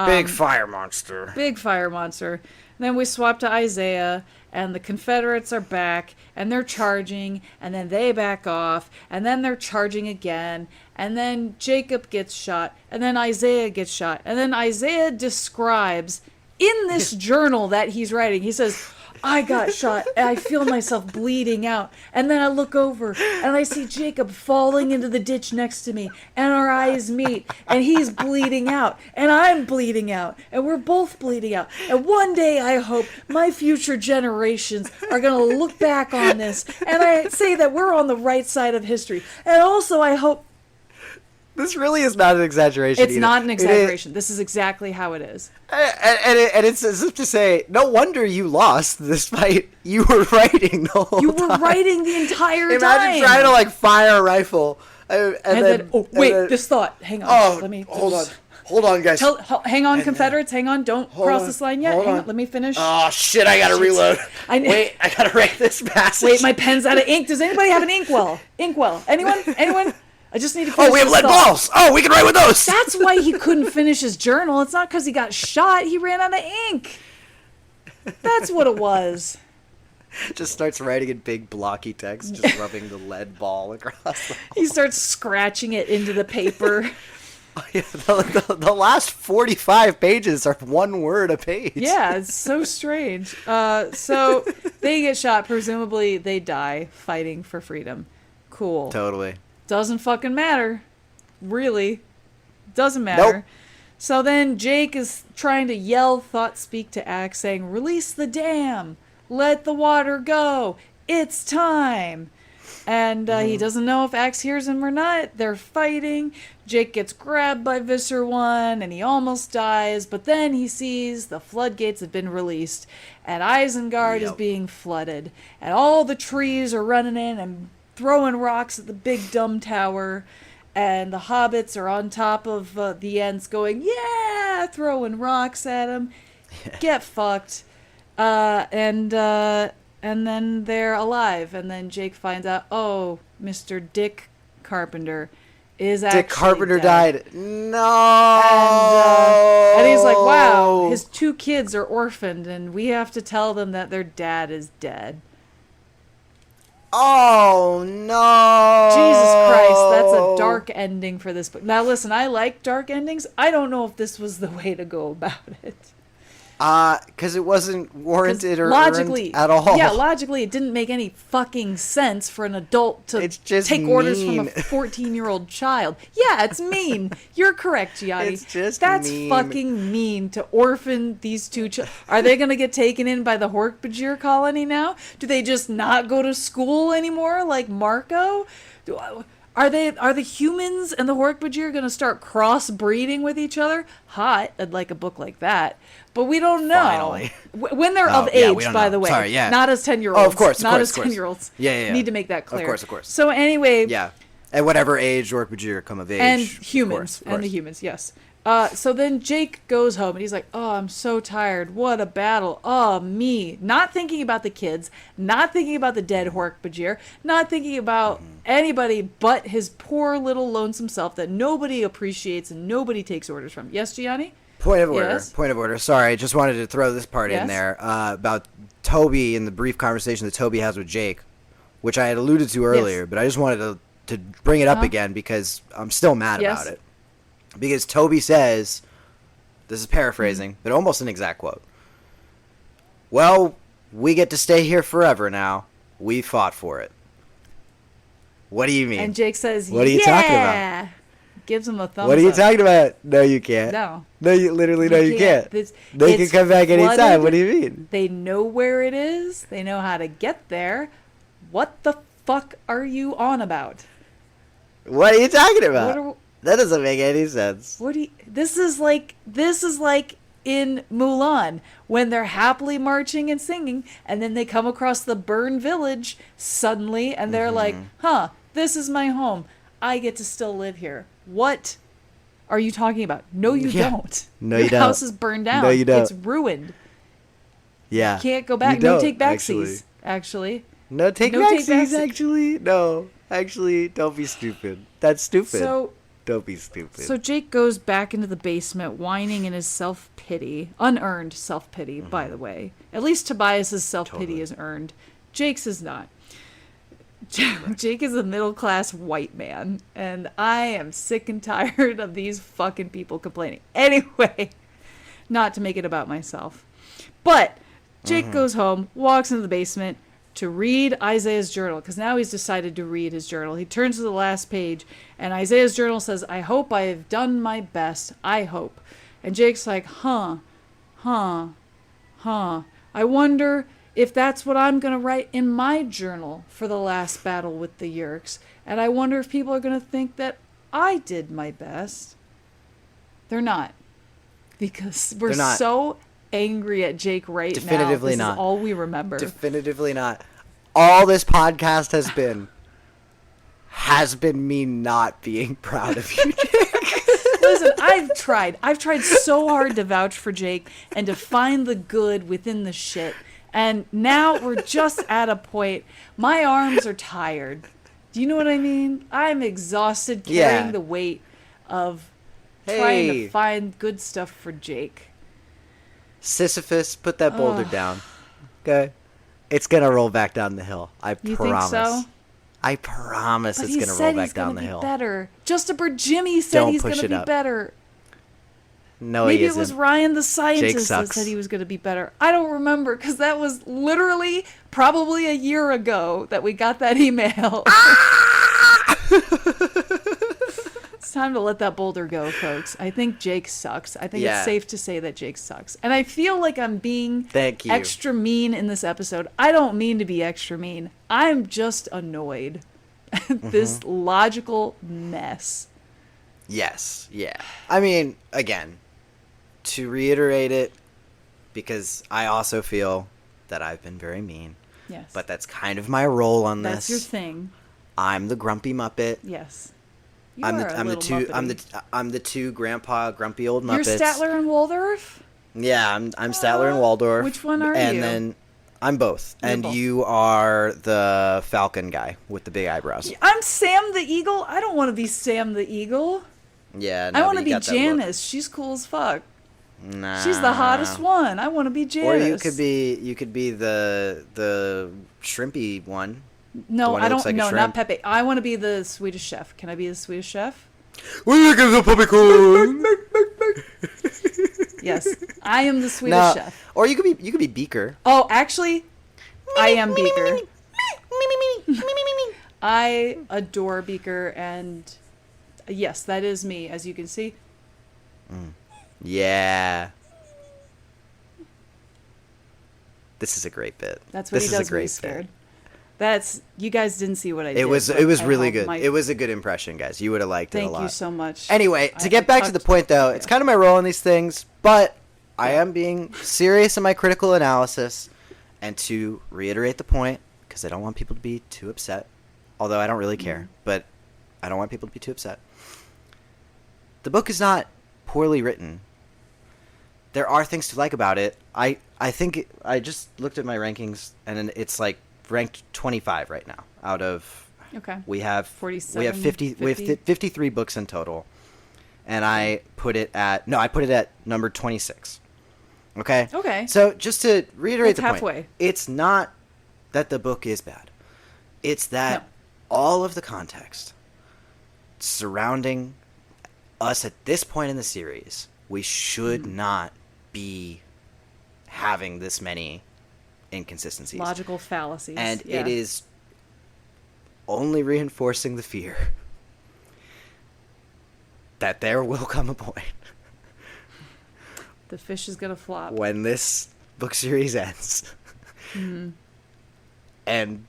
Big fire monster. Big fire monster. Then we swap to Isaiah, and the Confederates are back, and they're charging, and then they back off, and then they're charging again, and then Jacob gets shot, and then Isaiah gets shot, and then Isaiah describes in this journal that he's writing, he says, I got shot, and I feel myself bleeding out. And then I look over, and I see Jacob falling into the ditch next to me, and our eyes meet, and he's bleeding out, and I'm bleeding out, and we're both bleeding out. And one day, I hope my future generations are going to look back on this, and I say that we're on the right side of history. And also, I hope... This really is not an exaggeration. It's not an exaggeration. This is exactly how it is. And it's as if to say, no wonder you lost this fight. You were writing the whole time. You were writing the entire time. Imagine trying to, like, fire a rifle. And then, this thought. Hang on. Oh, let me hold on. Hold on, guys. Hang on, Confederates. Hang on. Don't cross this line yet. Hang on. Let me finish. Oh, shit. I gotta reload. Wait, I gotta write this passage. Wait, my pen's out of ink. Does anybody have an inkwell? Inkwell. Anyone? I just need to finish. Oh, we have lead balls. Oh, we can write with those. That's why he couldn't finish his journal. It's not because he got shot. He ran out of ink. That's what it was. Just starts writing in big blocky text, just rubbing the lead ball across. He starts scratching it into the paper. Oh, yeah, the last 45 pages are one word a page. Yeah, it's so strange. So they get shot. Presumably they die fighting for freedom. Cool. Totally. Doesn't fucking matter. Really. Doesn't matter. Nope. So then Jake is trying to yell thought speak to Axe, saying, release the dam. Let the water go. It's time. And he doesn't know if Axe hears him or not. They're fighting. Jake gets grabbed by Visser 1 and he almost dies. But then he sees the floodgates have been released. And Isengard is being flooded. And all the trees are running in and throwing rocks at the big dumb tower. And the hobbits are on top of the Ents going, yeah, throwing rocks at him. Get fucked. And then they're alive. And then Jake finds out, oh, Mr. Dick Carpenter is actually Dick Carpenter dead. died. No. And he's like, wow, his 2 kids are orphaned, and we have to tell them that their dad is dead. Oh, no. Jesus Christ, that's a dark ending for this book. Now, listen, I like dark endings. I don't know if this was the way to go about it. Because it wasn't warranted or logically, earned at all. Yeah, logically, it didn't make any fucking sense for an adult to take orders from a 14-year-old child. Yeah, it's mean. You're correct, Gianni. It's just That's mean. fucking mean to orphan these 2 children. Are they going to get taken in by the Hork Bajir colony now? Do they just not go to school anymore like Marco? Are the humans and the Hork Bajir going to start crossbreeding with each other? Hot. I'd like a book like that. But we don't know. Finally. When they're of age, by the way. Sorry, yeah. Not as 10-year-olds. Oh, of course, Not as of course. 10-year-olds. Yeah. Need to make that clear. Of course. So anyway. Yeah. At whatever age Hork Bajir come of age. And humans. Of course. And the humans, yes. So then Jake goes home and he's like, oh, I'm so tired. What a battle. Oh, me. Not thinking about the kids. Not thinking about the dead Hork Bajir. Not thinking about anybody but his poor little lonesome self that nobody appreciates and nobody takes orders from. Yes, Gianni? Point of order. Yes? Point of order. Sorry, I just wanted to throw this part Yes? in there about Toby and the brief conversation that Toby has with Jake, which I had alluded to earlier, but I just wanted to bring it up again because I'm still mad about it. Because Toby says, this is paraphrasing, but almost an exact quote. Well, we get to stay here forever now. We fought for it. What do you mean? And Jake says, what are you talking about? Gives him a thumbs up. What are you talking about? No, you can't. No. No, you literally you can't. They can It's come back anytime. flooded. What do you mean? They know where it is. They know how to get there. What the fuck are you on about? What are you talking about? What are, That doesn't make any sense. what do you, this is like in Mulan when they're happily marching and singing and then they come across the burned village suddenly and they're like, huh, this is my home. I get to still live here. What are you talking about? No, you don't. No, Your you don't. house is burned down. No, you don't. It's ruined. Yeah. You can't go back. You No don't, take backsies, actually. No take No take backsies, backsies. actually. No. Actually, don't be stupid. That's stupid. So don't be stupid. So Jake goes back into the basement, whining in his self-pity. Unearned self-pity, by the way. At least Tobias's self-pity is earned. Jake's is not. Jake is a middle-class white man, and I am sick and tired of these fucking people complaining. Anyway, not to make it about myself. But Jake goes home, walks into the basement to read Isaiah's journal, because now he's decided to read his journal. He turns to the last page, and Isaiah's journal says, I hope I have done my best. I hope. And Jake's like, huh. I wonder if that's what I'm going to write in my journal for the last battle with the Yeerks. And I wonder if people are going to think that I did my best. They're not. Because we're so angry at Jake right now. Definitively This not. is all we remember. Definitively not. All this podcast has been me not being proud of you, Jake. Listen, I've tried so hard to vouch for Jake and to find the good within the shit. And now we're just at a point, my arms are tired. Do you know what I mean? I'm exhausted carrying the weight of trying to find good stuff for Jake. Sisyphus, put that boulder down. Okay? It's going to roll back down the hill. I promise. You think so? I promise but it's going to roll back down the hill. Better. Just a Jimmy said he's going to be better. No, Maybe he isn't. It was Ryan the scientist that said he was going to be better. I don't remember because that was literally probably a year ago that we got that email. It's time to let that boulder go, folks. I think Jake sucks. I think it's safe to say that Jake sucks. And I feel like I'm being extra mean in this episode. I don't mean to be extra mean. I'm just annoyed at this logical mess. Yes, yeah. I mean, again, to reiterate it, because I also feel that I've been very mean. Yes. But that's kind of my role on this. That's your thing. I'm the grumpy Muppet. Yes. I'm the two grandpa grumpy old Muppets. You're Statler and Waldorf? Yeah, I'm Statler and Waldorf. Which one are you? And then I'm both. And you are the Falcon guy with the big eyebrows. I'm Sam the Eagle. I don't want to be Sam the Eagle. Yeah, no, I want to be Janice. She's cool as fuck. Nah. She's the hottest one. I want to be Janice. Or you could be the shrimpy one. No, I don't. No, not Pepe. I want to be the Swedish chef. Can I be the Swedish chef? Yes, I am the Swedish chef. Or you could be Beaker. Oh, actually, I am Beaker. I adore Beaker, and yes, that is me, as you can see. Yeah. This is a great bit. That's what he does when he's scared. You guys didn't see what I did. It was really good. It was a good impression, guys. You would have liked it a lot. Thank you so much. Anyway, to get back to the point, though, it's kind of my role in these things, but I am being serious in my critical analysis, and to reiterate the point, because I don't want people to be too upset, although I don't really care, but I don't want people to be too upset. The book is not poorly written. There are things to like about it. I think I just looked at my rankings, and it's like ranked 25 right now out of we have 47, we have 53 books in total, and I put it at number 26. Okay, so just to reiterate the point, it's not that the book is bad, it's that all of the context surrounding us at this point in the series, we should not be having this many inconsistencies, logical fallacies, and it is only reinforcing the fear that there will come a point the fish is gonna flop when this book series ends, and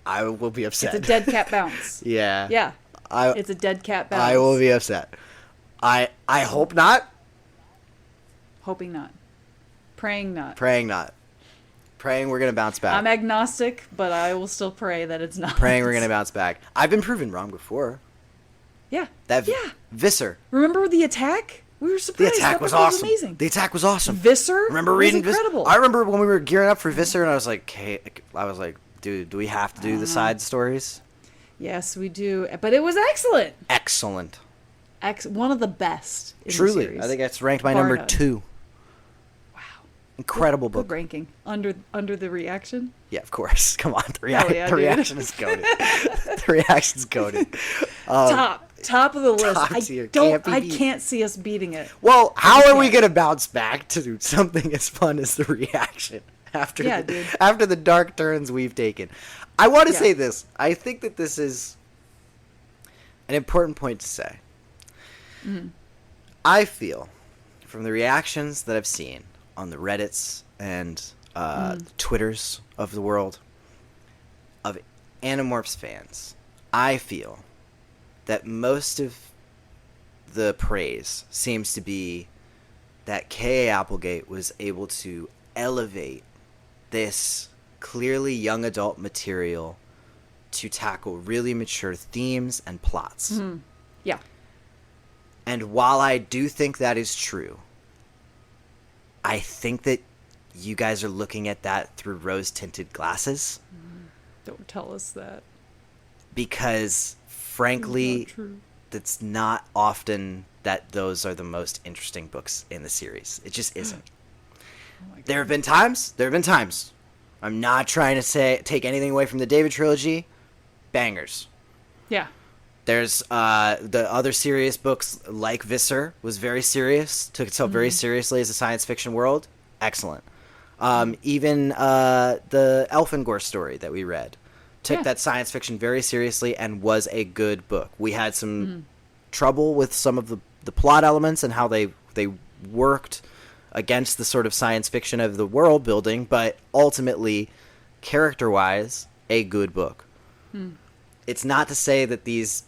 I will be upset. It's a dead cat bounce. Yeah, it's a dead cat bounce. I will be upset. I hope not. Hoping not. Praying not. Praying we're going to bounce back. I'm agnostic, but I will still pray that it's not. Praying we're going to bounce back. I've been proven wrong before. Yeah. Visser. Remember the attack? We were surprised. The attack was awesome. Amazing. The attack was awesome. Visser? Remember reading incredible. I remember when we were gearing up for Visser, and I was like, dude, do we have to do the side stories? Yes, we do. But it was excellent. Excellent. One of the best in Truly. the series. I think that's ranked my number 2. Incredible book. Good ranking. Under the reaction? Yeah, of course. Come on. The reaction is goated. The reaction's goated. Top of the list. I beat. can't see us beating it. Well, how are we going to bounce back to something as fun as the reaction after the dark turns we've taken? I want to say this. I think that this is an important point to say. I feel, from the reactions that I've seen on the Reddits and Twitters of the world of Animorphs fans, I feel that most of the praise seems to be that K.A. Applegate was able to elevate this clearly young adult material to tackle really mature themes and plots. Yeah. And while I do think that is true, I think that you guys are looking at that through rose-tinted glasses. Don't tell us that. Because, frankly, it's not often that those are the most interesting books in the series. It just isn't. There have been times. I'm not trying to take anything away from the David trilogy. Bangers. Yeah. There's the other serious books, like Visser, was very serious, took itself very seriously as a science fiction world. Excellent. Even the Elfengor story that we read took that science fiction very seriously and was a good book. We had some trouble with some of the plot elements and how they worked against the sort of science fiction of the world building, but ultimately, character-wise, a good book. It's not to say that these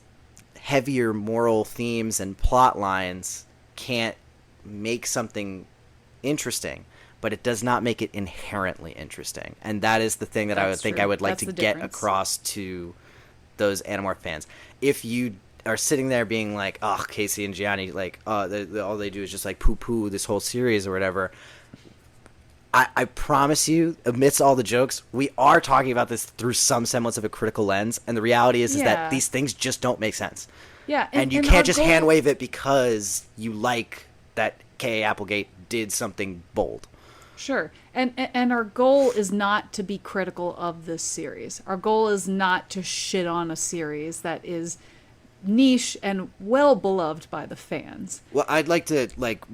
heavier moral themes and plot lines can't make something interesting, but it does not make it inherently interesting. And that is the thing that I would like to get across to those Animorph fans. If you are sitting there being like, oh, Kacey and Gianni, like, all they do is just like poo-poo this whole series or whatever, I promise you, amidst all the jokes, we are talking about this through some semblance of a critical lens, and the reality is that these things just don't make sense. Yeah, and you can't just hand wave it because you like that K.A. Applegate did something bold. Sure, and our goal is not to be critical of this series. Our goal is not to shit on a series that is niche and well beloved by the fans. Well, I'd like to like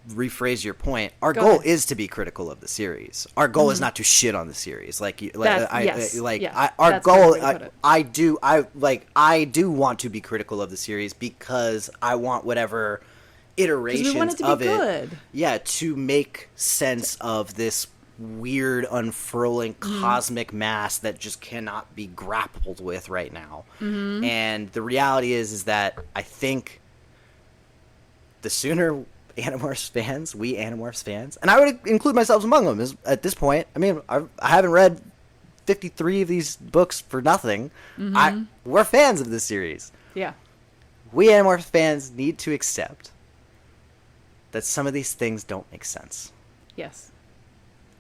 rephrase your point. Our goal is to be critical of the series. Our goal is not to shit on the series. I do want to be critical of the series because I want whatever iterations of it. Yeah, to make sense of this weird unfurling cosmic mass that just cannot be grappled with right now. And the reality is that I think the sooner we Animorphs fans, and I would include myself among them at this point. I mean, I haven't read 53 of these books for nothing. We're fans of this series. Yeah. We Animorphs fans need to accept that some of these things don't make sense. Yes.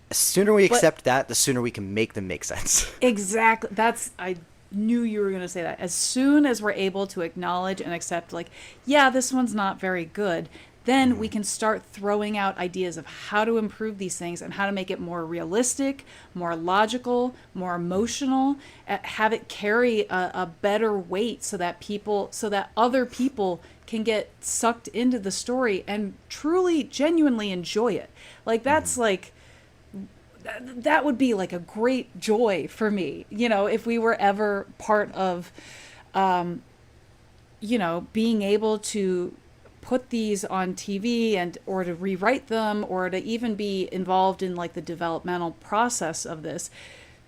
The sooner we accept that, the sooner we can make them make sense. Exactly. I knew you were going to say that. As soon as we're able to acknowledge and accept, like, yeah, this one's not very good, then we can start throwing out ideas of how to improve these things and how to make it more realistic, more logical, more emotional, have it carry a better weight so that other people can get sucked into the story and truly, genuinely enjoy it. Like, that's like, that would be like a great joy for me, if we were ever part of, being able to put these on TV or to rewrite them or to even be involved in like the developmental process of this,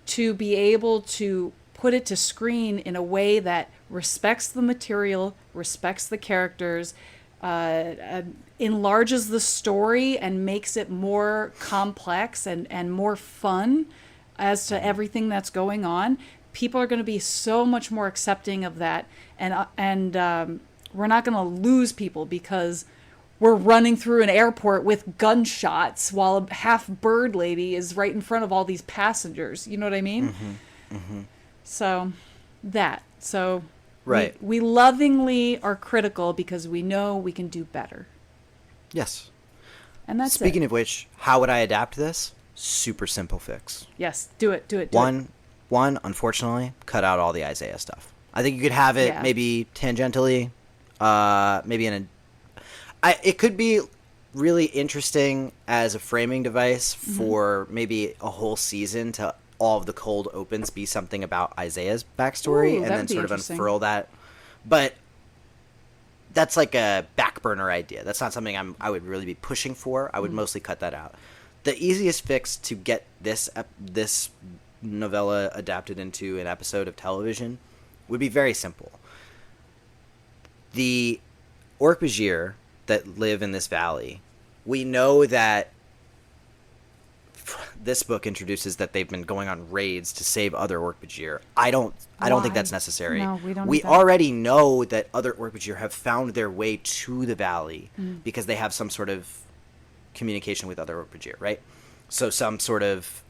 to be able to put it to screen in a way that respects the material, respects the characters, enlarges the story and makes it more complex and more fun as to everything that's going on. People are going to be so much more accepting of that, and we're not going to lose people because we're running through an airport with gunshots while a half bird lady is right in front of all these passengers. You know what I mean? So right. We lovingly are critical because we know we can do better. Yes. And that's Speaking of which, how would I adapt this? Super simple fix. Yes, do it. One, unfortunately, cut out all the Isaiah stuff. I think you could have it maybe tangentially, maybe it could be really interesting as a framing device for maybe a whole season to all of the cold opens be something about Isaiah's backstory and then sort of unfurl that. But that's like a back burner idea. That's not something I would really be pushing for. I would mostly cut that out. The easiest fix to get this novella adapted into an episode of television would be very simple. The Hork Bajir that live in this valley, we know that this book introduces that they've been going on raids to save other Hork Bajir. I don't think that's necessary. No, we don't. We already know that other Hork Bajir have found their way to the valley because they have some sort of communication with other Hork Bajir, right? So some sort of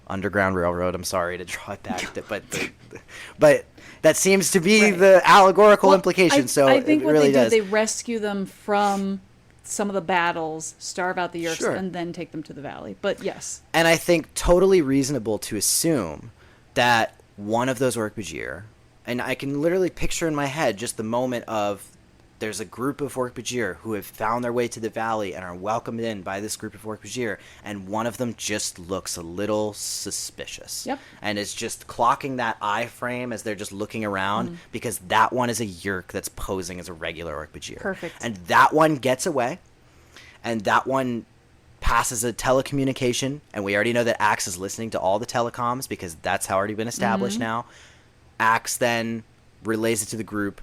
underground railroad. I'm sorry to draw it back, but that seems to be the allegorical implication. I think it what really they do, does. they rescue them from some of the battles, starve out the Yeerks, Sure. and then take them to the valley. But yes. And I think totally reasonable to assume that one of those Hork Bajir, and I can literally picture in my head just the moment of there's a group of Hork Bajir who have found their way to the valley and are welcomed in by this group of Hork Bajir, and one of them just looks a little suspicious. Yep. And is just clocking that eye frame as they're just looking around because that one is a Yeerk that's posing as a regular Hork Bajir. Perfect. And that one gets away, and that one passes a telecommunication, and we already know that Axe is listening to all the telecoms because that's already been established now. Axe then relays it to the group.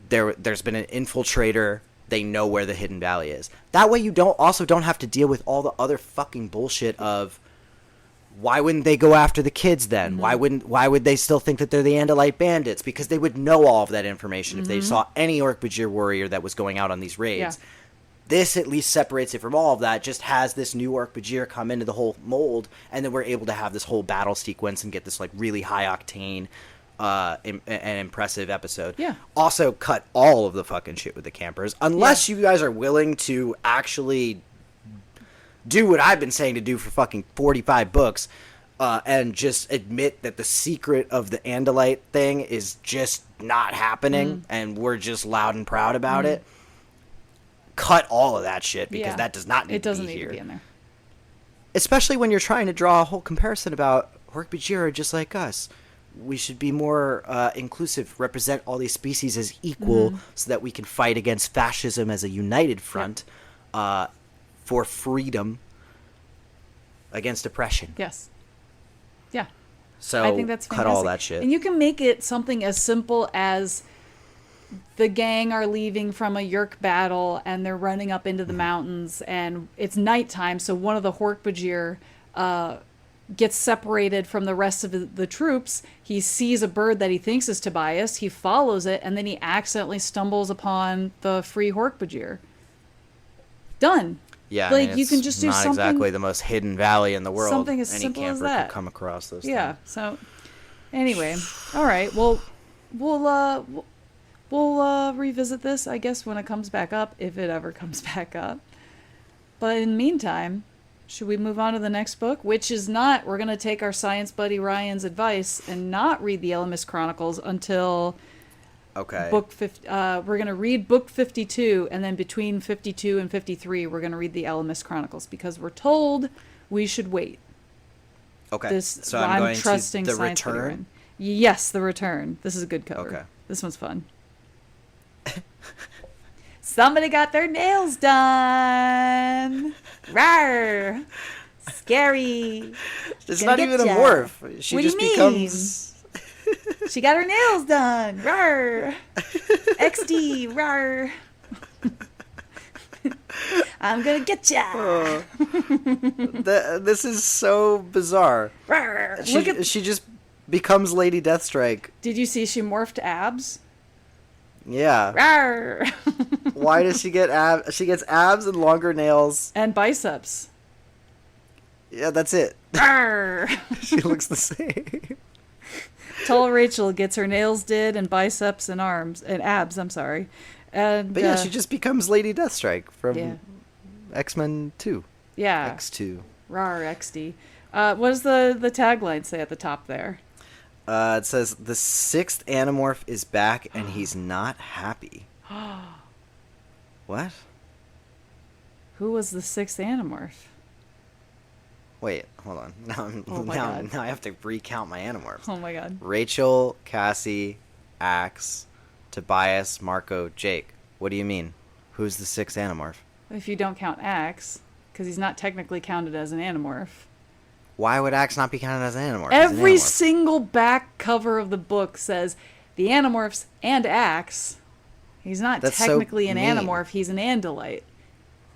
There's been an infiltrator. They know where the hidden valley is. That way you don't have to deal with all the other fucking bullshit of why wouldn't they go after the kids then? Why would they still think that they're the Andalite bandits? Because they would know all of that information if they saw any Hork Bajir warrior that was going out on these raids. Yeah. This at least separates it from all of that, just has this new Hork Bajir come into the whole mold, and then we're able to have this whole battle sequence and get this like really high octane an impressive episode. Yeah. Also, cut all of the fucking shit with the campers, unless you guys are willing to actually do what I've been saying to do for fucking 45 books, and just admit that the secret of the Andalite thing is just not happening, and we're just loud and proud about it. Cut all of that shit because that does not need it doesn't to be need here. to be in there. Especially when you're trying to draw a whole comparison about Hork Bajir are just like us. We should be more inclusive, represent all these species as equal so that we can fight against fascism as a united front for freedom against oppression. Yes. Yeah. So I think that's fantastic. cut all that shit. And you can make it something as simple as the gang are leaving from a Yeerk battle and they're running up into the mountains and it's nighttime, so one of the Hork Bajir gets separated from the rest of the troops. He sees a bird that he thinks is Tobias. He follows it, and then he accidentally stumbles upon the free Hork Bajir. Done. Yeah, like I mean, you can just do not something. exactly the most hidden valley in the world. Something as Any simple as camper that. could come across those. Yeah. things. So, anyway, all right. Well, we'll revisit this, I guess, when it comes back up, if it ever comes back up. But in the meantime, should we move on to the next book? Which is not, we're going to take our science buddy Ryan's advice and not read the Ellimist Chronicles until book 50. We're going to read book 52, and then between 52 and 53, we're going to read the Ellimist Chronicles because we're told we should wait. Okay. So I'm going trusting to the science buddy return. Ryan. Yes, the return. This is a good cover. Okay. This one's fun. Somebody got their nails done. Rawr. Scary. It's Gonna not even a get ya. morph. She What do just you becomes. She got her nails done. Rawr. XD. Rawr. I'm gonna get ya. This is so bizarre. Rawr. Look at. She just becomes Lady Deathstrike. Did you see she morphed abs? Yeah. Rawr. Why does she get abs? She gets abs and longer nails. And biceps. Yeah, that's it. Rawr. She looks the same. Tall Rachel gets her nails did and biceps and arms and abs. I'm sorry. And But yeah, she just becomes Lady Deathstrike from Yeah. X-Men 2. Yeah. X2. Rawr, XD. What does the tagline say at the top there? It says, the sixth Animorph is back and he's not happy. What? Who was the sixth Animorph? Wait, hold on. Oh my God. Now I have to recount my Animorphs. Oh my god. Rachel, Cassie, Axe, Tobias, Marco, Jake. What do you mean? Who's the sixth Animorph? If you don't count Axe, because he's not technically counted as an Animorph. Why would Axe not be counted as an Animorph? He's an Every Animorph. single back cover of the book says the Animorphs and Axe. He's not That's so technically an mean. Animorph, he's an Andalite.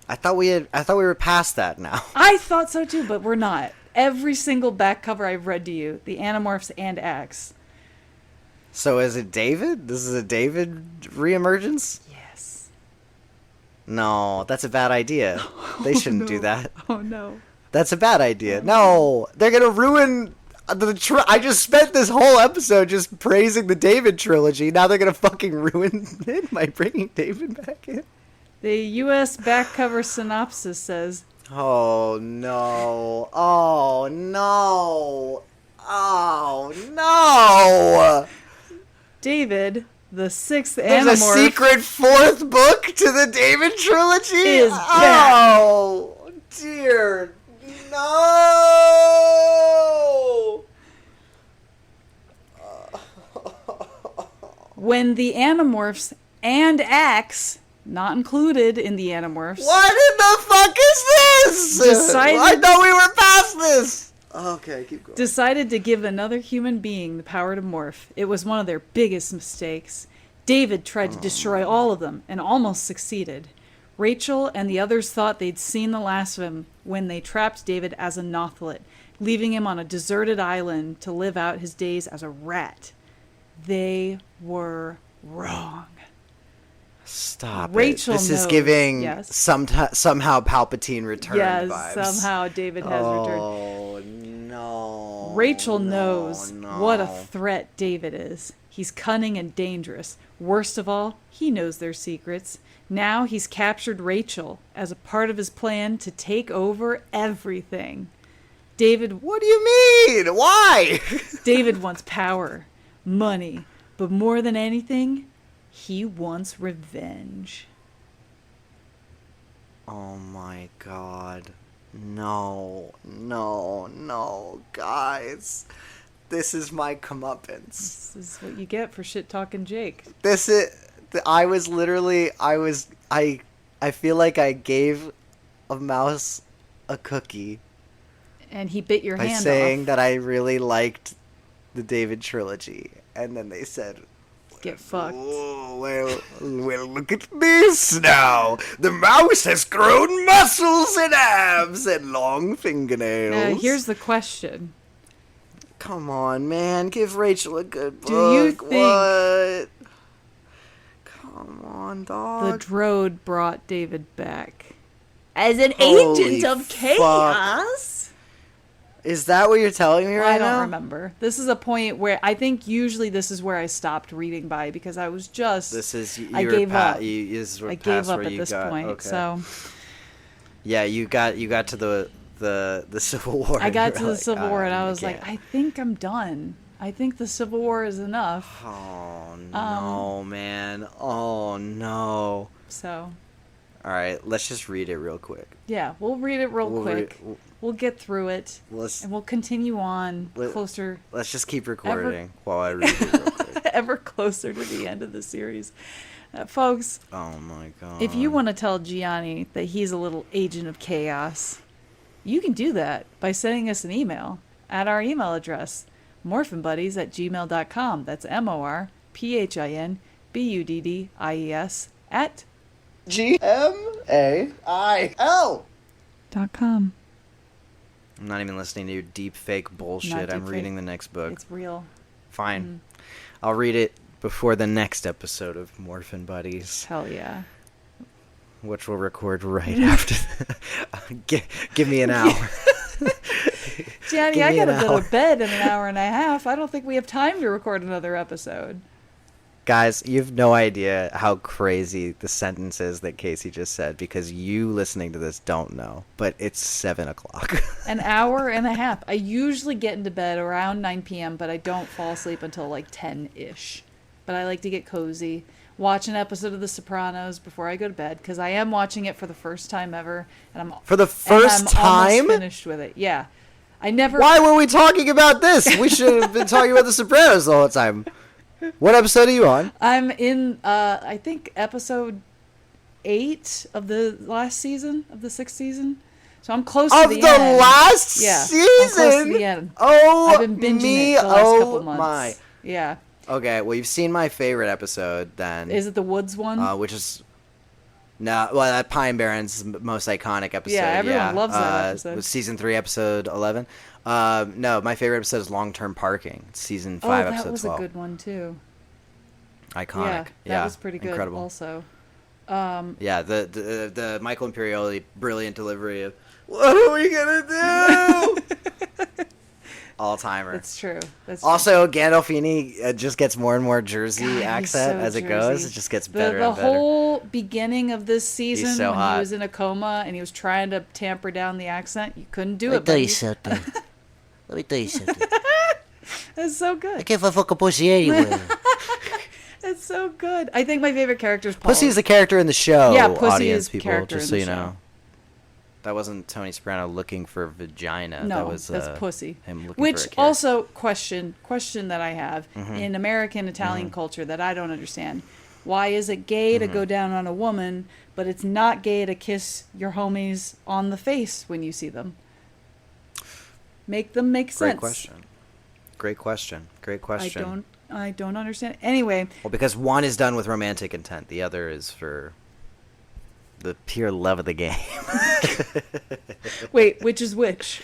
I thought we were past that now. I thought so too, but we're not. Every single back cover I've read to you, the Animorphs and Axe. So is it David? This is a David reemergence? Yes. No, that's a bad idea. They shouldn't do that. Oh no. That's a bad idea. No, they're gonna ruin I just spent this whole episode just praising the David trilogy. Now they're gonna fucking ruin it by bringing David back in. The U.S. back cover synopsis says, "Oh no! Oh no! Oh no! David, the sixth There's Animorph, a secret fourth book to the David trilogy? Is back. Oh dear. No! When the Animorphs and Axe, not included in the Animorphs, What in the fuck is this? I thought we were past this. Okay, keep going. decided to give another human being the power to morph. It was one of their biggest mistakes. David tried to destroy all of them and almost succeeded. Rachel and the others thought they'd seen the last of him when they trapped David as a Nothlet, leaving him on a deserted island to live out his days as a rat. They were wrong. Stop Rachel it. This is knows, giving yes. somehow Palpatine returned Yes, vibes. somehow David has returned. Oh, no. Rachel knows no. what a threat David is. He's cunning and dangerous. Worst of all, he knows their secrets. Now he's captured Rachel as a part of his plan to take over everything. David, What do you mean? Why? David wants power, money, but more than anything, he wants revenge. Oh my god. No, guys. This is my comeuppance. This is what you get for shit-talking Jake. I feel like I gave a mouse a cookie And he bit your by hand saying off. that I really liked the David trilogy. And then they said, Get fucked. "Oh, well, look at this now. The mouse has grown muscles and abs and long fingernails." Now, here's the question. Come on, man. Give Rachel a good book. Do you think What? Come on, the dog. Drode brought David back as an Holy agent of fuck. chaos? Is that what you're telling me right I don't now? remember. This is a point where I think usually this is where I stopped reading by because I was just This is I gave up. This is I past gave up where at you this got, point. okay. So Yeah, you got to the Civil War. I got and to you were the Civil War and I was like, can't." I think I'm done. I think the Civil War is enough. Oh no, man. Oh no. So All right, let's just read it real quick. yeah, we'll read it real quick. We'll get through it Let's and we'll continue on closer, let's just keep recording while I read it real quick. ever closer to the end of the series. Folks, Oh my god. if you want to tell Gianni that he's a little agent of chaos, you can do that by sending us an email at our email address, morphinbuddies@gmail.com. That's MORPHINBUDDIES GMAIL. .com. I'm not even listening to your deep fake bullshit. Not I'm deep reading fake. the next book. It's real. Fine. I'll read it before the next episode of Morphin Buddies, Hell yeah. which we'll record right after. Give me an hour. Gianni, Give I me gotta an go hour. to bed in an hour and a half. I don't think we have time to record another episode. Guys, you have no idea how crazy the sentence is that Kacey just said because you listening to this don't know, but it's 7 o'clock. An hour and a half. I usually get into bed around 9 p.m., but I don't fall asleep until like 10-ish. But I like to get cozy, watch an episode of The Sopranos before I go to bed, because I am watching it for the first time ever. And For the first time? almost finished with it. Yeah. I never... Why were we talking about this? We should have been talking about The Sopranos the whole time. What episode are you on? I'm in, I think, episode 8 of the last season, of the 6th season. So I'm close to Of the the end. last season? season? I'm close to the end. Oh, I've been binging me, it the last oh couple months. my. Yeah. Okay, well, you've seen my favorite episode then. Is it the Woods one? Which is... No, well, that Pine Barrens most iconic episode. Yeah, everyone loves that episode. Was season 3, episode 11. No, my favorite episode is Long Term Parking. It's season 5, episode 12. That was a good one too. Iconic. Yeah, that was pretty good. Incredible. Also, yeah, the Michael Imperioli brilliant delivery of "What are we gonna do?" All timer. That's true. Also, Gandolfini just gets more and more Jersey God, accent as it goes. It just gets better and better. The whole beginning of this season, so when hot. he was in a coma and he was trying to tamper down the accent, you couldn't do Let it. me tell you something. Let me tell you something. It's so I good. can't fuck a pussy anyway. It's so good. I think my favorite character is Paul. Pussy is the character in the show. Yeah, Pussy audience is people, character just in so the you show. know. That wasn't Tony Soprano looking for vagina. No, that was that's Pussy. him looking Which for a character. also question that I have Mm-hmm. in American Italian culture that I don't understand. Why is it gay to go Mm-hmm. down on a woman, but it's not gay to kiss your homies on the face when you see them? Make them make sense. Great question. Great question. I don't understand. Anyway, Well, because one is done with romantic intent, the other is for the pure love of the game. wait, which is which?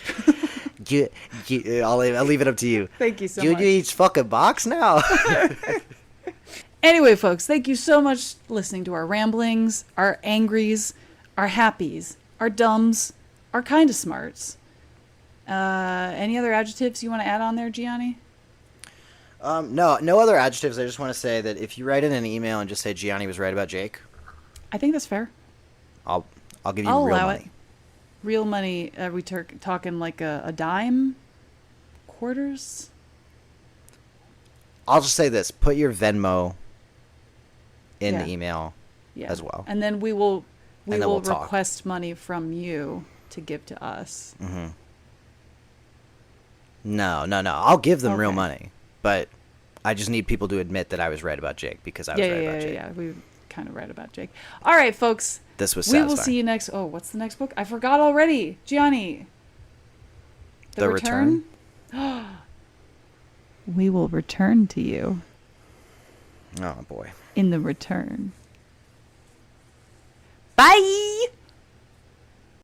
I'll leave it up to you. Thank you so You much. each fucking box now. Anyway, folks, thank you so much for listening to our ramblings, our angries, our happies, our dumbs, our kind of smarts. Any other adjectives you want to add on there, Gianni? No other adjectives. I just want to say that if you write in an email and just say Gianni was right about Jake, I think that's fair. I'll give you I'll real allow money. it. Real money, are we talking like a dime? Quarters? I'll just say this: put your Venmo in Yeah. the email Yeah. as well. And then we will And then we'll talk. request money from you to give to us. Mm-hmm. No. I'll give them real Okay. money, but I just need people to admit that I was right about Jake because I was right about Jake. Yeah. We kind of right about Jake. All right, folks. This was We satisfying. will see you next. Oh, what's the next book? I forgot already. Gianni. The Return? We will return to you Oh boy. in the return. Bye.